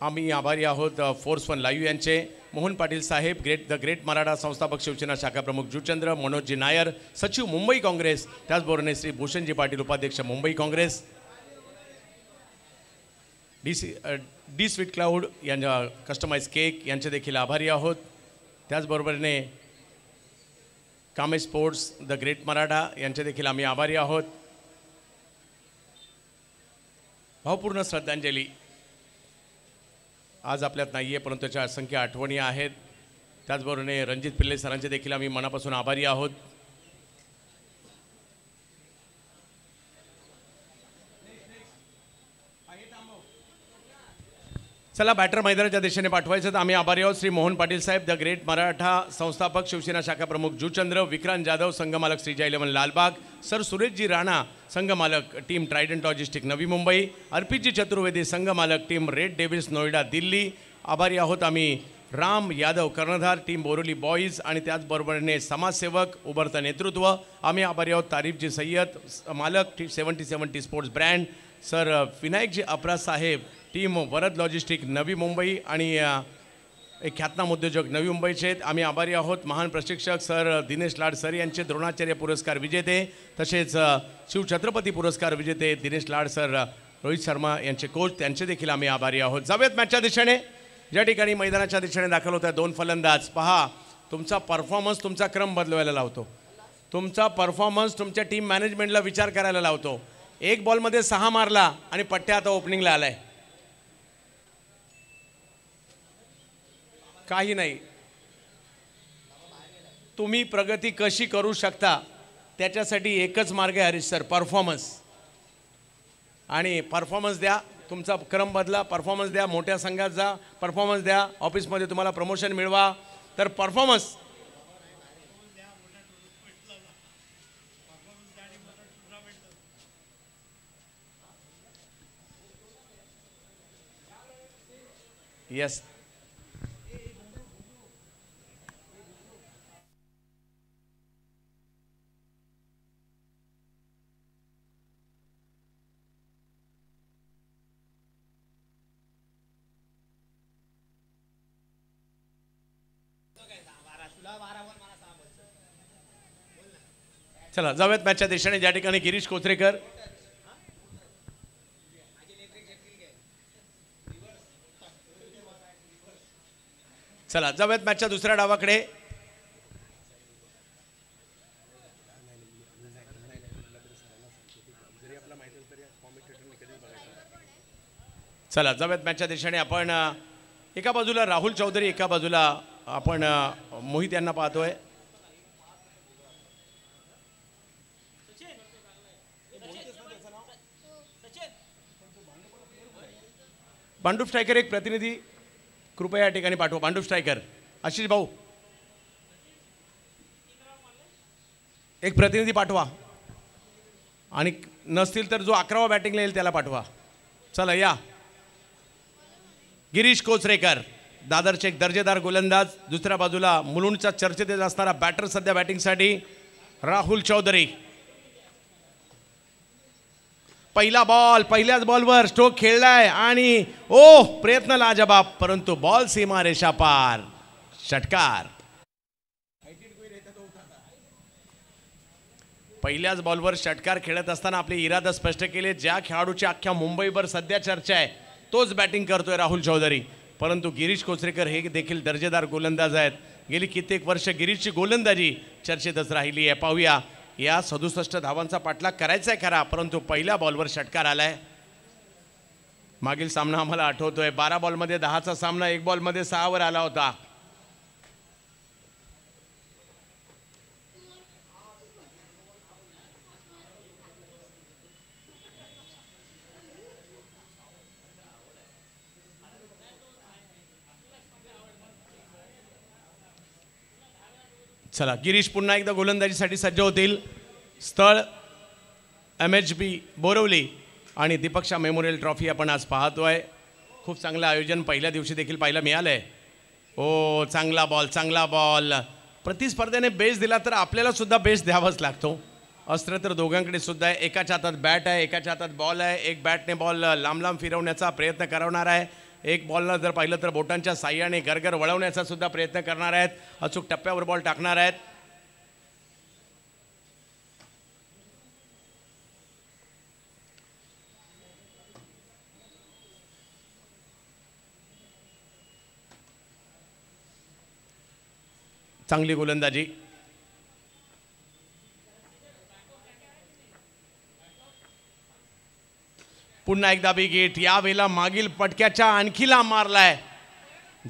आम्ही आभारी आहोत फोर्स वन लाईव्ह यांचे, मोहन पाटील साहेब द ग्रेट मराठा, संस्थापक शिवसेना शाखा प्रमुख जुचंद्र, मनोजजी नायर, सचिव मुंबई काँग्रेस, त्याचबरोबर श्री भूषणजी पाटील उपाध्यक्ष Mumbai Congress. D sweet cloud यांच्या कस्टमाइज केक यांचे देखील आभारी आहोत. त्याचबरोबरीने Kamesh sports the great Maratha यांचे देखील आम्ही आभारी आहोत. भावपूर्ण श्रद्धांजली. आज आपल्यात नाही आहे, परंतु त्याच्या असंख्य आठवणी आहेत. त्याचबरोबर रणजित पिल्ले सरांचे देखील आम्ही मनापासून आभारी आहोत. चला बॅटर मैदानाच्या दिशेने पाठवायचं तर आम्ही आभारी आहोत. श्री मोहन पाटील साहेब, द ग्रेट मराठा संस्थापक, शिवसेना शाखा प्रमुख जुचंद्र, विक्रांत जाधव, संघमालक श्रीजा 11 लालबाग, सर सुरेशजी राणा, संघमालक team Trident logistic Navi Mumbai, Arpitji Chaturvedi, संघमालक team red devils Noida Delhi. आभारी आहोत आम्ही राम यादव, कर्णधार, टीम बोरोली बॉईज आणि त्याचबरोबरने समाजसेवक, उभरतं नेतृत्व. आम्ही आभारी आहोत तारीफजी सय्यद, मालक 70 स्पोर्ट्स ब्रँड, सर विनायकजी अपराज साहेब, टीम वरद लॉजिस्टिक नवी मुंबई आणि एक ख्यातनाम उद्योजक नवी मुंबईचे आहेत. आम्ही आभारी आहोत महान प्रशिक्षक सर दिनेश लाड सर यांचे, द्रोणाचार्य पुरस्कार विजेते, तसेच शिवछत्रपती पुरस्कार विजेते दिनेश लाड सर, रोहित शर्मा यांचे कोच, त्यांचे देखील आम्ही आभारी आहोत. जाऊयात मॅचच्या दिशेने. ज्या ठिकाणी मैदानाच्या दिशेने दाखल होत आहे 2 फलंदाज. पहा, तुमचा परफॉर्मन्स तुमचा क्रम बदलवायला लावतो. तुमचा परफॉर्मन्स तुमच्या टीम मॅनेजमेंटला विचार करायला लावतो. 1 बॉलमध्ये 6 मारला आणि पट्ट्या आता ओपनिंगला आलाय. काही नाही, तुम्ही प्रगती कशी करू शकता त्याच्यासाठी एकच मार्ग आहे हरीश सर, परफॉर्मन्स. आणि परफॉर्मन्स द्या, तुमचा क्रम बदला, परफॉर्मन्स द्या, मोठ्या संघात जा, परफॉर्मन्स द्या, ऑफिसमध्ये तुम्हाला प्रमोशन मिळवा. तर परफॉर्मन्स येस. चला जाऊयात मॅचच्या दिशेने. ज्या ठिकाणी गिरीश कोचरेकर, चला जाऊयात मॅचच्या दुसऱ्या डावाकडे. चला जाऊयात मॅचच्या दिशेने. आपण एका बाजूला राहुल चौधरी, एका बाजूला आपण मोहित यांना पाहतोय. भांडूप स्ट्रायकर एक प्रतिनिधी कृपया या ठिकाणी पाठवा. भांडूप स्ट्रायकर आशिष भाऊ, एक प्रतिनिधी पाठवा. आणि नसतील तर जो 11वा बॅटिंगला येईल त्याला पाठवा. चला या. गिरीश कोचरेकर, दादरचे एक दर्जेदार गोलंदाज. दुसऱ्या बाजूला मुलुंडचा चर्चेत असणारा बॅटर सध्या बॅटिंगसाठी राहुल चौधरी. पहिला बॉल, पहिल्याच बॉलवर स्ट्रोक खेळलाय आणि प्रयत्न लाजबाब, परंतु बॉल सीमा रेषा पार. षटकार. पहिल्याच बॉलवर षटकार खेळत असताना आपले इरादा स्पष्ट केले. ज्या खेळाडूची अख्ख्या मुंबईभर सध्या चर्चा आहे तोच बॅटिंग करतोय राहुल चौधरी. परंतु गिरीश कोचरेकर हे देखील दर्जेदार गोलंदाज आहेत. गेली कित्येक वर्ष गिरीशची गोलंदाजी चर्चेतच राहिली आहे. पाहूया, या 67 धावांचा पाठलाग करायचा आहे खरा, परंतु पहिल्या बॉलवर षटकार आलाय. मागील सामना आम्हाला आठवतोय, 12 बॉलमध्ये 10चा सामना 1 बॉलमध्ये 6 वर आला होता. चला, गिरीश पुन्हा एकदा गोलंदाजीसाठी सज्ज होतील. स्थळ MHB बोरवली आणि दीपक्षा मेमोरियल ट्रॉफी आपण आज पाहतोय. खूप चांगलं आयोजन पहिल्या दिवशी देखील पाहायला मिळालंय. चांगला बॉल, चांगला बॉल. प्रतिस्पर्ध्याने बेस दिला तर आपल्याला सुद्धा बेस द्यावाच लागतो. अस्त्र तर दोघांकडे सुद्धा आहे. एकाच्या हातात बॅट आहे, एकाच्या हातात बॉल आहे. एक बॅटने बॉल लांब लांब फिरवण्याचा प्रयत्न करवणार आहे. एक बॉलला जर पाहिलं तर बोटांच्या साह्याने गरगर वळवण्याचा सुद्धा प्रयत्न करणार आहेत. अचूक टप्प्यावर बॉल टाकणार आहेत. चांगली गोलंदाजी. पुन्हा एकदा बिग हिट. यावेळेला मागील पटक्याच्या आणखी लांब मारलाय.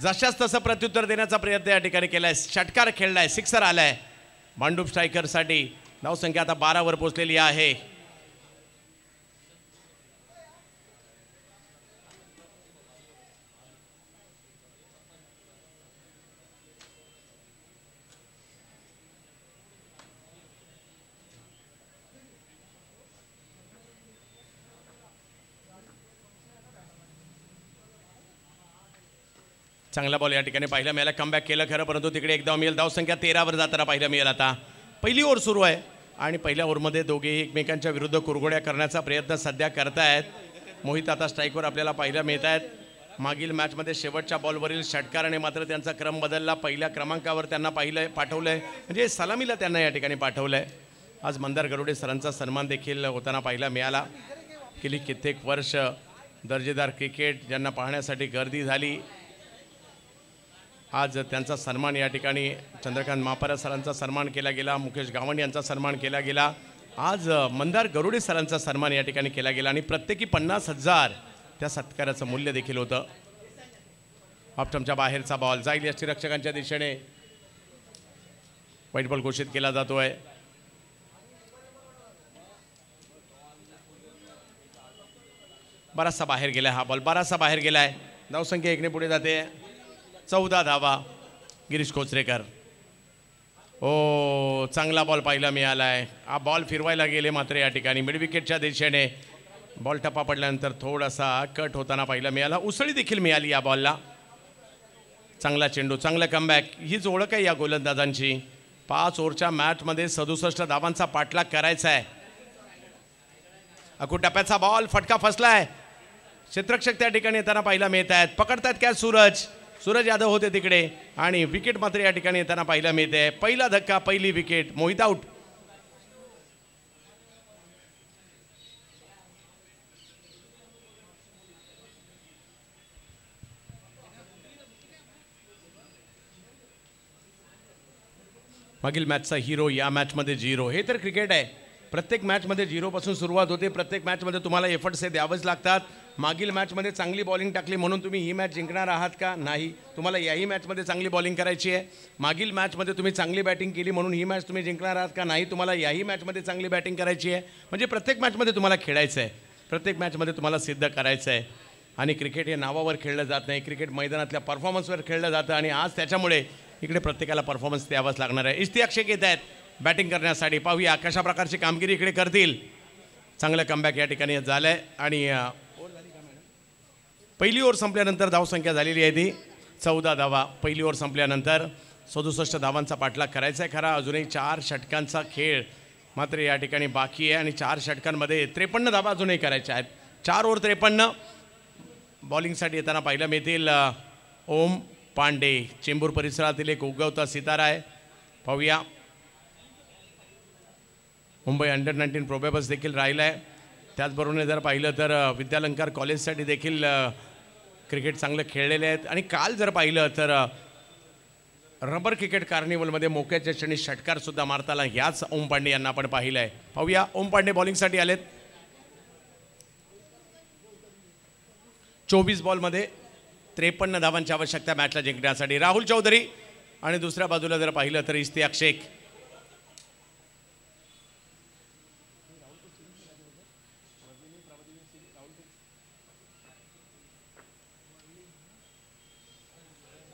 जशाच तसं प्रत्युत्तर देण्याचा प्रयत्न या ठिकाणी केलाय, षटकार खेळलाय, सिक्सर आलाय भांडूप स्ट्रायकरसाठी. धावसंख्या आता 12 वर पोहोचलेली आहे. चांगला बॉल या ठिकाणी पाहायला मिळाला. कमबॅक केलं खरं, परंतु तिकडे एकदा मिळेल. धावसंख्या 13 वर जाताना पाहायला मिळेल. आता पहिली ओव्हर सुरू आहे आणि पहिल्या ओव्हरमध्ये दोघेही एकमेकांच्या विरुद्ध कुरघोड्या करण्याचा प्रयत्न सध्या करतायत. मोहित आता स्ट्राईकवर आपल्याला पाहायला मिळत आहेत. मागील मॅचमध्ये शेवटच्या बॉलवरील षटकाराने मात्र त्यांचा क्रम बदलला. पहिल्या क्रमांकावर त्यांना पाठवलंय, म्हणजे सलामीला त्यांना या ठिकाणी पाठवलंय. आज मंदार गरुडे सरांचा सन्मान देखील होताना पाहायला मिळाला. गेली कित्येक वर्ष दर्जेदार क्रिकेट ज्यांना पाहण्यासाठी गर्दी झाली, आज त्यांचा सन्मान या ठिकाणी चंद्रकांत महापारा सरांचा सन्मान केला गेला, मुकेश गावंड यांचा सन्मान केला गेला. आज मंदार गरुडे सरांचा सन्मान या ठिकाणी केला गेला आणि प्रत्येकी 50,000 त्या सत्काराचं मूल्य देखील होतं. ऑप्टमच्या बाहेरचा बॉल जाईल यष्टीरक्षकांच्या दिशेने. व्हाईट बॉल घोषित केला जातोय. बराचसा बाहेर गेलाय हा बॉल, बराचसा बाहेर गेलाय. धावसंख्या 1 ने पुढे जाते. 14 धावा गिरीश कोचरेकर. ओ, चांगला बॉल पाहायला मिळालाय. हा बॉल फिरवायला गेले मात्र या ठिकाणी मिड विकेटच्या दिशेने बॉल टप्पा पडल्यानंतर थोडासा कट होताना पाहायला मिळाला. उसळी देखील मिळाली या बॉलला. चांगला चेंडू, चांगला कमबॅक, हीच ओळख आहे या गोलंदाजांची. 5 ओव्हरच्या मॅचमध्ये 67 धावांचा पाठलाग करायचा आहे. अकू टप्प्याचा बॉल, फटका फसलाय. क्षेत्ररक्षक त्या ठिकाणी येताना पाहायला मिळत आहेत. पकडतात काय सूरज यादव होते तिकडे आणि विकेट मात्र या ठिकाणी येताना पाहायला मिळते. पहिला धक्का, पहिली विकेट, मोहित आउट. मागील मॅचचा हिरो या मॅचमध्ये 0. हे तर क्रिकेट आहे. प्रत्येक मॅचमध्ये 0 पासून सुरुवात होते. प्रत्येक मॅचमध्ये तुम्हाला एफर्ट्स हे द्यावेच लागतात. मागील मॅचमध्ये चांगली बॉलिंग टाकली म्हणून तुम्ही ही मॅच जिंकणार आहात का? नाही. तुम्हाला याही मॅचमध्ये चांगली बॉलिंग करायची आहे. मागील मॅचमध्ये तुम्ही चांगली बॅटिंग केली म्हणून ही मॅच तुम्ही जिंकणार आहात का? नाही. तुम्हाला याही मॅचमध्ये चांगली बॅटिंग करायची आहे. म्हणजे प्रत्येक मॅचमध्ये तुम्हाला खेळायचं आहे, प्रत्येक मॅचमध्ये तुम्हाला सिद्ध करायचं आहे. आणि क्रिकेट हे नावावर खेळलं जात नाही, क्रिकेट मैदानातल्या परफॉर्मन्सवर खेळलं जातं आणि आज त्याच्यामुळे इकडे प्रत्येकाला परफॉर्मन्स द्यावाच लागणार आहे. इश्तियाक शेख येत आहेत बॅटिंग करण्यासाठी. पाहूया कशा प्रकारची कामगिरी इकडे करतील. चांगलं कमबॅक या ठिकाणी झालं आहे आणि पहिली ओव्हर संपल्यानंतर धावसंख्या झालेली आहे ती 14 धावा. पहिली ओव्हर संपल्यानंतर 67 धावांचा पाठलाग करायचा आहे. खरा अजूनही 4 षटकांचा खेळ मात्र या ठिकाणी बाकी आहे आणि 4 षटकांमध्ये 53 धावा अजूनही करायच्या आहेत. 4 ओव्हर 53. बॉलिंगसाठी येताना पाहायला मिळतील ओम पांडे. चेंबूर परिसरातील एक उगवता सितारा आहे. पाहूया. मुंबई अंडर-19 प्रोबेबल्स देखील राहिला आहे. त्याचबरोबर जर पाहिलं तर विद्यालंकार कॉलेजसाठी देखील क्रिकेट चांगलं खेळलेले आहेत. आणि काल जर पाहिलं तर रबर क्रिकेट कार्निवलमध्ये मोक्याच्या क्षणी षटकारसुद्धा मारताना ह्याच ओम पांडे यांना आपण पाहिलं आहे. पाहूया. ओम पांडे बॉलिंगसाठी आलेत. 24 बॉलमध्ये 53 धावांची आवश्यकता मॅचला जिंकण्यासाठी. राहुल चौधरी आणि दुसऱ्या बाजूला जर पाहिलं तर इश्तियाक शेख.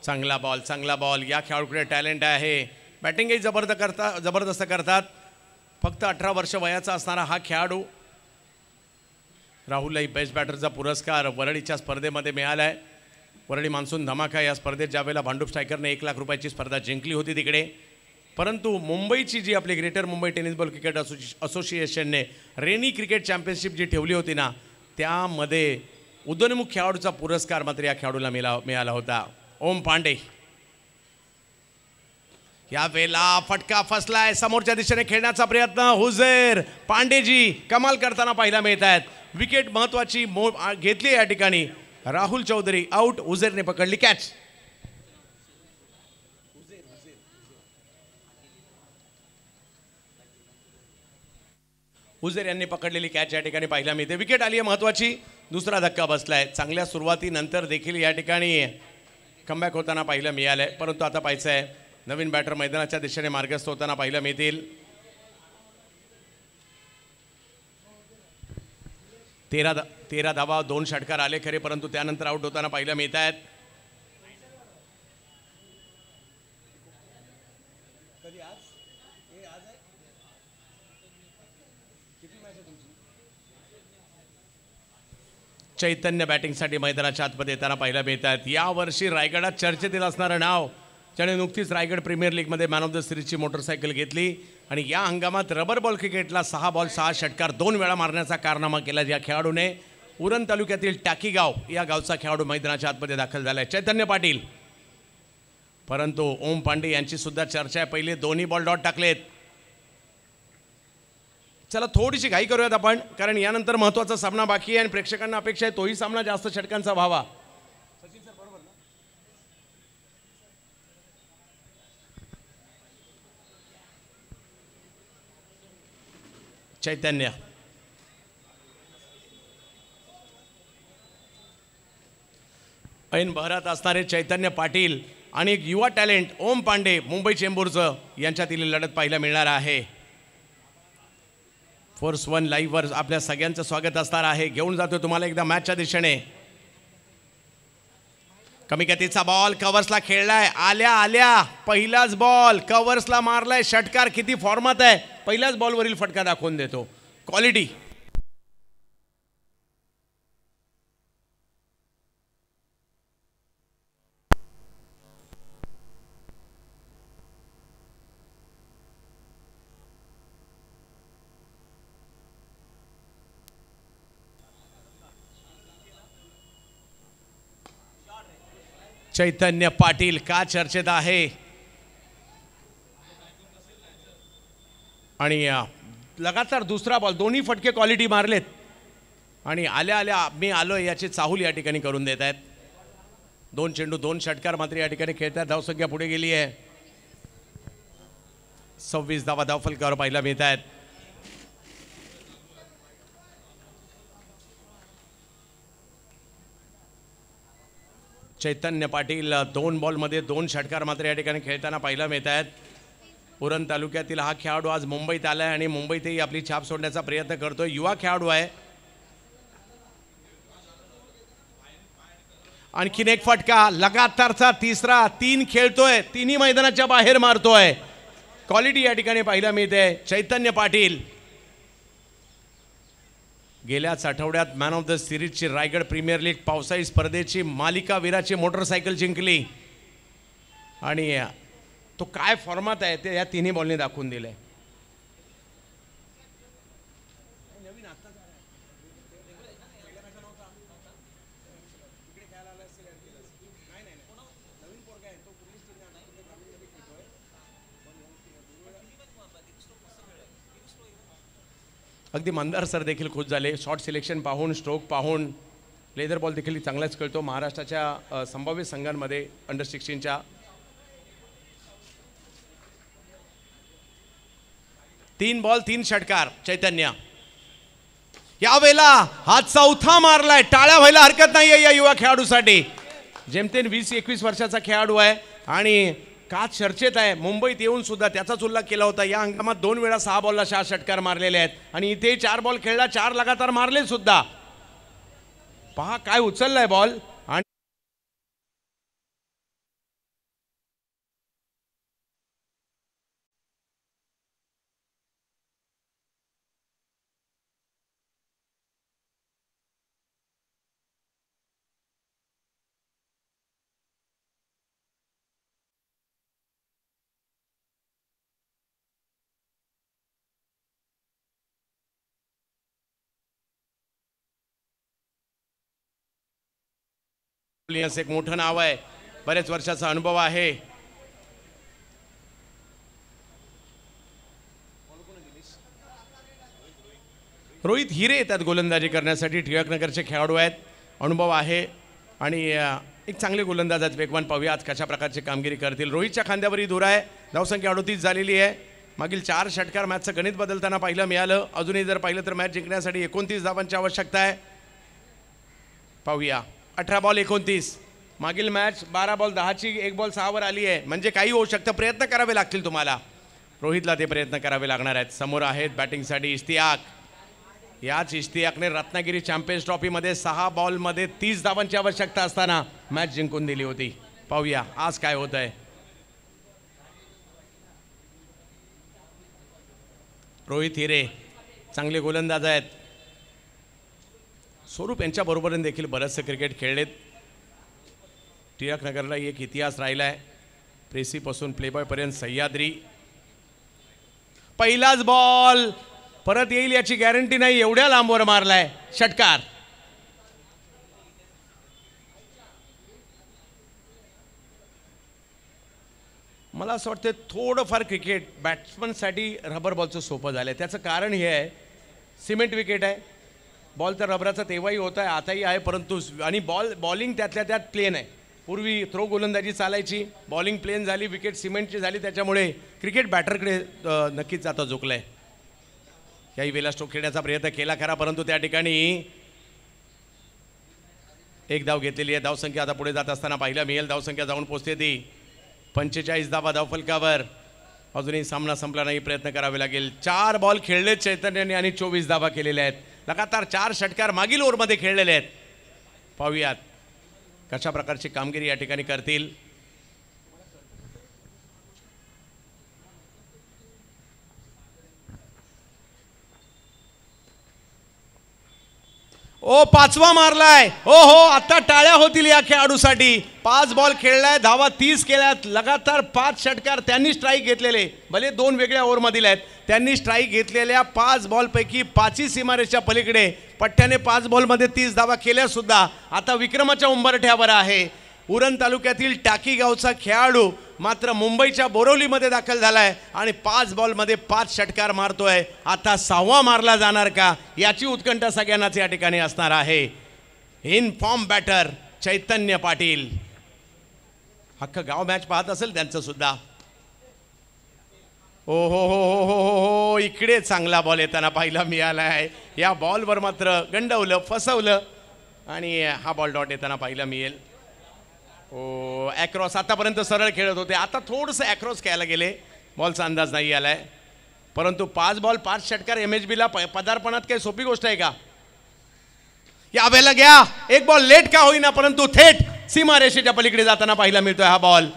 चांगला बॉल, चांगला बॉल. या खेळाडूकडे टॅलेंट आहे. बॅटिंगही जबरदस्त करतात. फक्त 18 वर्ष वयाचा असणारा हा खेळाडू. राहुललाही बेस्ट बॅटरचा पुरस्कार वरळीच्या स्पर्धेमध्ये मिळाला आहे. वरळी मान्सून धमाका या स्पर्धेत ज्यावेळेला भांडूप स्ट्रायकरने 1 लाख रुपयाची स्पर्धा जिंकली होती तिकडे. परंतु मुंबईची जी आपली greater Mumbai tennis ball cricket असोसिएशनने रेनी क्रिकेट चॅम्पियनशिप जी ठेवली होती ना, त्यामध्ये उदयोन्मुख खेळाडूचा पुरस्कार मात्र या खेळाडूला मिळाला होता. ओम पांडे. या वेळेला फटका फसलाय. समोरच्या दिशेने खेळण्याचा प्रयत्न. हुजेर पांडेजी कमाल करताना पाहायला मिळत आहेत. विकेट महत्वाची घेतली या ठिकाणी. राहुल चौधरी आउट. हुजेरने पकडली कॅच. हुजेर यांनी पकडलेली कॅच या ठिकाणी पाहायला मिळते. विकेट आली आहे महत्वाची. दुसरा धक्का बसलाय. चांगल्या सुरुवातीनंतर देखील या ठिकाणी कमबॅक होताना पाहिलं मिळालंय, परंतु आता पाहायचं आहे नवीन बॅटर मैदानाच्या दिशेने मार्गस्थ होताना पाहिलं मिळतील. 13 धावा 2 षटकार आले खरे, परंतु त्यानंतर आउट होताना पाहिलं मिळत आहेत. चैतन्य बॅटिंगसाठी मैदानाच्या आतमध्ये येताना पाहायला मिळतात. यावर्षी रायगडात चर्चेतील असणारं नाव, ज्याने नुकतीच रायगड प्रीमियर लीगमध्ये मॅन ऑफ द सिरीजची मोटरसायकल घेतली आणि या हंगामात रबर बॉल क्रिकेटला 6 बॉल 6 षटकार 2 वेळा मारण्याचा कारनामा केला. या खेळाडूने उरण तालुक्यातील टाकीगाव या गावचा खेळाडू मैदानाच्या आतमध्ये दाखल झाला आहे, चैतन्य पाटील. परंतु ओम पांडे यांची सुद्धा चर्चा आहे. पहिले दोन्ही बॉल डॉट टाकलेत. चला थोडीशी घाई करूयात आपण, कारण यानंतर महत्त्वाचा सामना बाकी आहे आणि प्रेक्षकांना अपेक्षा आहे तोही सामना जास्त षटकांचा व्हावा. चैतन्य ऐन बहरात असणारे चैतन्य पाटील आणि एक युवा टॅलेंट ओम पांडे मुंबई चेंबूरचं यांच्यातील लढत पाहायला मिळणार आहे. फोर्स 1 लाईव्हवर आपल्या सगळ्यांचं स्वागत असणार आहे. घेऊन जातो तुम्हाला एकदा मॅचच्या दिशेने. कमी गतीचा बॉल कव्हर्सला खेळलाय. आल्या पहिलाच बॉल कव्हर्सला मारलाय. षटकार किती फॉर्मात आहे, पहिल्याच बॉलवरील फटका दाखवून देतो. क्वालिटी. चैतन्य पाटील का चर्चेत आहे आणि लगातार दुसरा बॉल, दोन्ही फटके क्वालिटी मारलेत आणि आल्या मी आलो याची चाहूल या ठिकाणी करून देत आहेत. 2 चेंडू 2 षटकार मात्र या ठिकाणी खेळतात. धावसंख्या पुढे गेली आहे. 26 धावा धावफलकावर पाहायला मिळत आहेत. चैतन्य पाटील 2 बॉलमध्ये 2 षटकार मात्र या ठिकाणी खेळताना पाहायला मिळत आहेत. उरण तालुक्यातील हा खेळाडू आज मुंबईत आलाय आणि मुंबईतही आपली छाप सोडण्याचा प्रयत्न करतोय. युवा खेळाडू आहे. आणखीन एक फटका, लगातारचा तिसरा. 3 खेळतोय, 3ही मैदानाच्या बाहेर मारतोय. क्वालिटी या ठिकाणी पाहायला मिळते. चैतन्य पाटील गेल्याच आठवड्यात मॅन ऑफ द सिरीजची रायगड प्रीमियर लीग पावसाळी स्पर्धेची मालिका वीराची मोटरसायकल जिंकली आणि तो काय फॉर्मात आहे ते या 3ही बॉलने दाखवून दिलंय. अगदी मंदार सर देखील खुश झाले. शॉट सिलेक्शन पाहून, स्ट्रोक पाहून. लेदर बॉल देखील चांगलाच खेळतो. महाराष्ट्राच्या संभाव्य संघांमध्ये अंडर 16च्या 3 बॉल 3 षटकार. चैतन्य यावेळेला हा 4था मारलाय. टाळ्या व्हायला हरकत नाहीये या युवा खेळाडूसाठी. जेमतेम 20-21 वर्षाचा खेळाडू आहे आणि का चर्चेत आहे. मुंबईत येऊन सुद्धा त्याचाच उल्लेख केला होता. या हंगामात 2 वेळा 6 बॉलला 6 षटकार मारलेले आहेत आणि इथे 4 बॉल खेळला, 4 लगातार मारले सुद्धा. पहा काय उचललाय बॉल. आणि एक मोठं नाव आहे, बरेच वर्षाचा अनुभव आहे. रोहित हिरे येतात गोलंदाजी करण्यासाठी. टिळकनगरचे खेळाडू आहेत, अनुभव आहे आणि एक चांगले गोलंदाज आहेत, वेगवान. पाहूया आज कशा प्रकारची कामगिरी करतील. रोहितच्या खांद्यावरही धूर आहे. धावसंख्या 38 झालेली आहे. मागील 4 षटकार मॅचचं गणित बदलताना पाहिलं मिळालं. अजूनही जर पाहिलं तर मॅच जिंकण्यासाठी 29 धावांची आवश्यकता आहे. पाहूया. 18 बॉल 29. मागील मॅच 12 बॉल 10ची 1 बॉल 6 वर आली आहे, म्हणजे काही होऊ शकतं. प्रयत्न करावे लागतील तुम्हाला. रोहितला ते प्रयत्न करावे लागणार आहेत. समोर आहेत बॅटिंगसाठी इश्तियाक. याच इश्तियाकने रत्नागिरी चॅम्पियन्स ट्रॉफीमध्ये 6 बॉलमध्ये 30 धावांची आवश्यकता असताना मॅच जिंकून दिली होती. पाहूया आज काय होत आहे. रोहित हिरे चांगले गोलंदाज आहेत. स्वरूप यांच्या बरोबरीने देखील बरंचसं क्रिकेट खेळलेत. टिळकनगरला एक इतिहास राहिला आहे. प्रेसीपासून प्लेबॉयपर्यंत सह्याद्री. पहिलाच बॉल परत येईल याची गॅरंटी नाही, एवढ्या लांबवर मारलाय षटकार. मला असं वाटतं थोडंफार क्रिकेट बॅट्समनसाठी रबर बॉलचं सोपं झालं आहे. त्याचं कारण हे आहे, सिमेंट विकेट आहे. बॉल तर रबराचा तेव्हाही होत आहे, आताही आहे, परंतु आणि बॉलिंग त्यातल्या त्यात प्लेन आहे. पूर्वी थ्रो गोलंदाजी चालायची, बॉलिंग प्लेन झाली, विकेट सिमेंटची झाली, त्याच्यामुळे क्रिकेट बॅटरकडे नक्कीच आता झुकलं आहे. याही वेळेला स्ट्रोक खेळण्याचा प्रयत्न केला खरा, परंतु त्या ठिकाणी एक धाव घेतलेली आहे. धावसंख्या आता पुढे जात असताना पाहायला मिळेल. धावसंख्या जाऊन पोहोचते ती 45 धावा धावफलकावर. अजूनही सामना संपला नाही, प्रयत्न करावे लागेल. 4 बॉल खेळलेत चैतन्याने आणि 24 धावा केलेल्या आहेत. लगातार 4 षटकार मागील ओव्हरमध्ये खेळलेले आहेत. पाहूयात कशा प्रकारची कामगिरी या ठिकाणी करतील. ओ 5वा मारलाय. हो हो, आता टाळ्या होतील या खेळाडूसाठी. 5 बॉल खेळलाय, धावा 30 केल्यात. लगातार 5 षटकार त्यांनी स्ट्राईक घेतलेले, भले 2 वेगळ्या ओव्हरमधील आहेत. त्यांनी स्ट्राईक घेतलेल्या 5 बॉलपैकी 5ही सीमारेषेच्या पलीकडे. पट्ट्याने 5 बॉलमध्ये 30 धावा केल्या सुद्धा आता विक्रमाच्या उंबरठ्यावर आहे. उरण तालुक्यातील टाकी गावचा खेळाडू मात्र मुंबईच्या बोरवलीमध्ये दाखल झालाय आणि 5 बॉलमध्ये 5 षटकार मारतोय. आता 6वा मारला जाणार का याची उत्कंठा सगळ्यांनाच या ठिकाणी असणार आहे. इन फॉर्म बॅटर चैतन्य पाटील. अख्खं गाव मॅच पाहत असेल त्यांचं सुद्धा. हो हो हो हो हो हो हो, इकडे चांगला बॉल येताना पाहायला मिळाला आहे. या बॉलवर मात्र गंडवलं, फसवलं आणि हा बॉल डॉट येताना पाहायला मिळेल. ओ ॲक्रॉस, आतापर्यंत सरळ खेळत होते, आता थोडंसं ॲक्रॉस खेळायला गेले. बॉलचा अंदाज नाही आलाय, परंतु 5 बॉल 5 षटकार MHBला पदार्पणात काही सोपी गोष्ट आहे का. या वेळेला घ्या, 1 बॉल लेट का होईना, परंतु थेट सीमारेषेच्या पलीकडे जाताना पाहायला मिळतोय हा बॉल.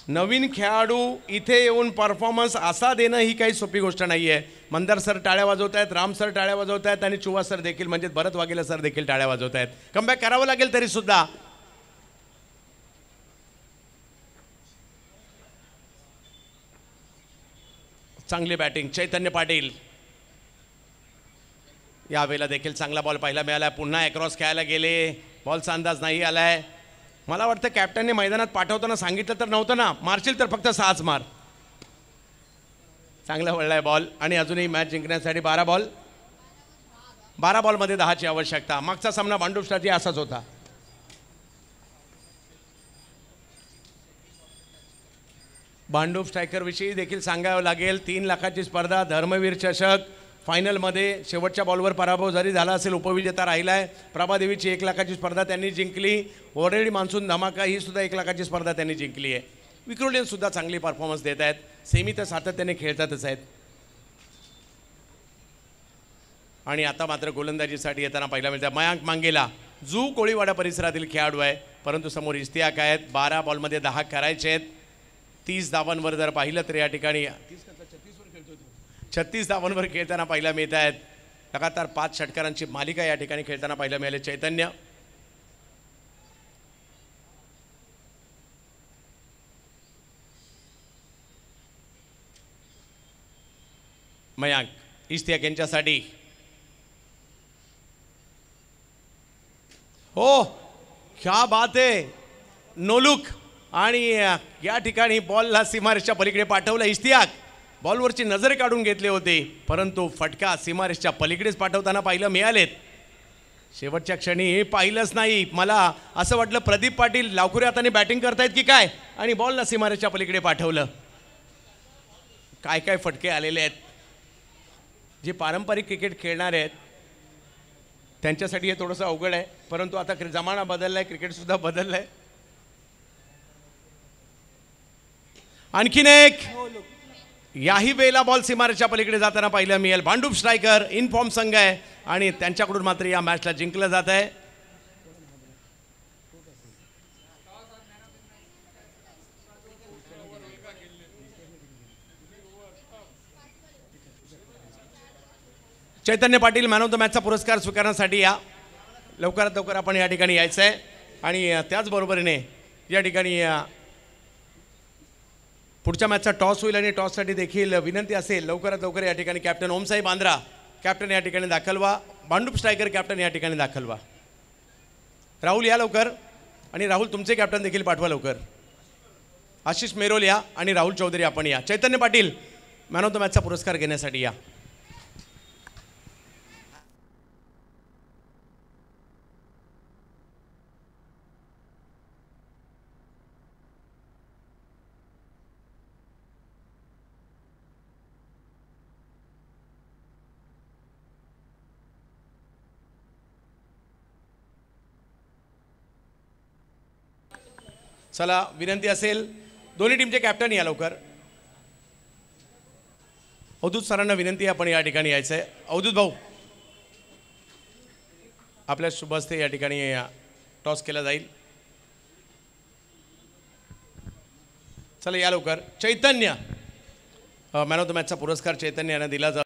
नवीन खेळाडू इथे येऊन परफॉर्मन्स असा देणं ही काही सोपी गोष्ट नाही आहे. मंदार सर टाळ्या वाजवत आहेत, राम सर टाळ्या वाजवत आहेत आणि चुवा सर देखील, म्हणजे भरत वाघेला सर देखील टाळ्या वाजवत आहेत. कमबॅक करावं लागेल तरी सुद्धा. चांगली बॅटिंग चैतन्य पाटील. यावेळेला देखील चांगला बॉल पाहायला मिळाला. पुन्हा ॲक्रॉस खेळायला गेले, बॉलचा अंदाज नाही आलाय. मला वाटतं कॅप्टनने मैदानात पाठवताना सांगितलं तर नव्हतं ना, मारशील तर फक्त 6च मार. चांगला वळलाय बॉल आणि अजूनही मॅच जिंकण्यासाठी 12 बॉलमध्ये 10ची आवश्यकता. मागचा सामना भांडुपसाठी असाच होता. भांडूप स्ट्रायकरविषयी देखील सांगावं लागेल. 3 लाखाची स्पर्धा, धर्मवीर चषक फायनलमध्ये शेवटच्या बॉलवर पराभव जरी झाला असेल, उपविजेता राहिला आहे. प्रभादेवीची 1 लाखाची स्पर्धा त्यांनी जिंकली. ओरेडी मान्सून धमाका ही सुद्धा 1 लाखाची स्पर्धा त्यांनी जिंकली आहे. विक्रोलियन सुद्धा चांगली परफॉर्मन्स देत आहेत. सेमी तर सातत्याने खेळतातच आहेत. आणि आता मात्र गोलंदाजीसाठी येताना पाहायला मिळतं मयांक मांगेला, जू कोळीवाडा परिसरातील खेळाडू आहे, परंतु समोर इश्तियाक आहेत. 12 बॉलमध्ये 10 करायचे आहेत. 30 धावांवर जर पाहिलं तर या ठिकाणी 36 धावांवर खेळताना पाहायला मिळत आहेत. लगातार 5 षटकारांची मालिका या ठिकाणी खेळताना पाहायला मिळाले. चैतन्य मयांक इश्तियाक यांच्यासाठी. हो क्या बात आहे, नोलुक आणि या ठिकाणी बॉलला सीमारेषच्या पलीकडे पाठवलं. इश्तियाक बॉलवरची नजर काढून घेतले होते, परंतु फटका सीमारेषच्या पलीकडेच पाठवताना पाहिलं मिळालेत. शेवटच्या क्षणी पाहिलंच नाही. मला असं वाटलं प्रदीप पाटील लावकुरे हाताने बॅटिंग करतायत की काय, आणि बॉलला सीमारेषच्या पलीकडे पाठवलं. काय काय फटके आलेले आहेत. जे पारंपरिक क्रिकेट खेळणारे आहेत त्यांच्यासाठी हे थोडंसं अवघड आहे, परंतु आता जमाना बदलला आहे, क्रिकेटसुद्धा बदललं आहे. आणखीन एक याही वेळेला बॉल सीमारेच्या पलीकडे जाताना पाहिलं मिळेल. भांडूप स्ट्रायकर इन फॉर्म संघ आहे आणि त्यांच्याकडून मात्र या मॅचला जिंकलं जात आहे. चैतन्य पाटील मॅन ऑफ द मॅचचा पुरस्कार स्वीकारण्यासाठी या. लवकरात लवकर आपण या ठिकाणी यायचं आहे. आणि त्याचबरोबरीने या ठिकाणी पुढच्या मॅचचा टॉस होईल आणि टॉससाठी देखील विनंती असेल लवकरात लवकर या ठिकाणी कॅप्टन ओमसाई बांद्रा कॅप्टन या ठिकाणी दाखल व्हा. भांडूप स्ट्रायकर कॅप्टन या ठिकाणी दाखल व्हा. राहुल या लवकर, आणि राहुल तुमचे कॅप्टन देखील पाठवा लवकर. आशिष मेरोल या आणि राहुल चौधरी आपण या. चैतन्य पाटील मॅन ऑफ द मॅचचा पुरस्कार घेण्यासाठी या. चला विनंती असेल दोन्ही टीमचे कॅप्टन या लवकर. अवधूत सरांना विनंती आपण या ठिकाणी यायचं आहे. अवधूत भाऊ आपल्या शुभ हस्ते या ठिकाणी टॉस केला जाईल. चला या लवकर. चैतन्य मॅन ऑफ द मॅचचा पुरस्कार चैतन्य यांना दिला जातो.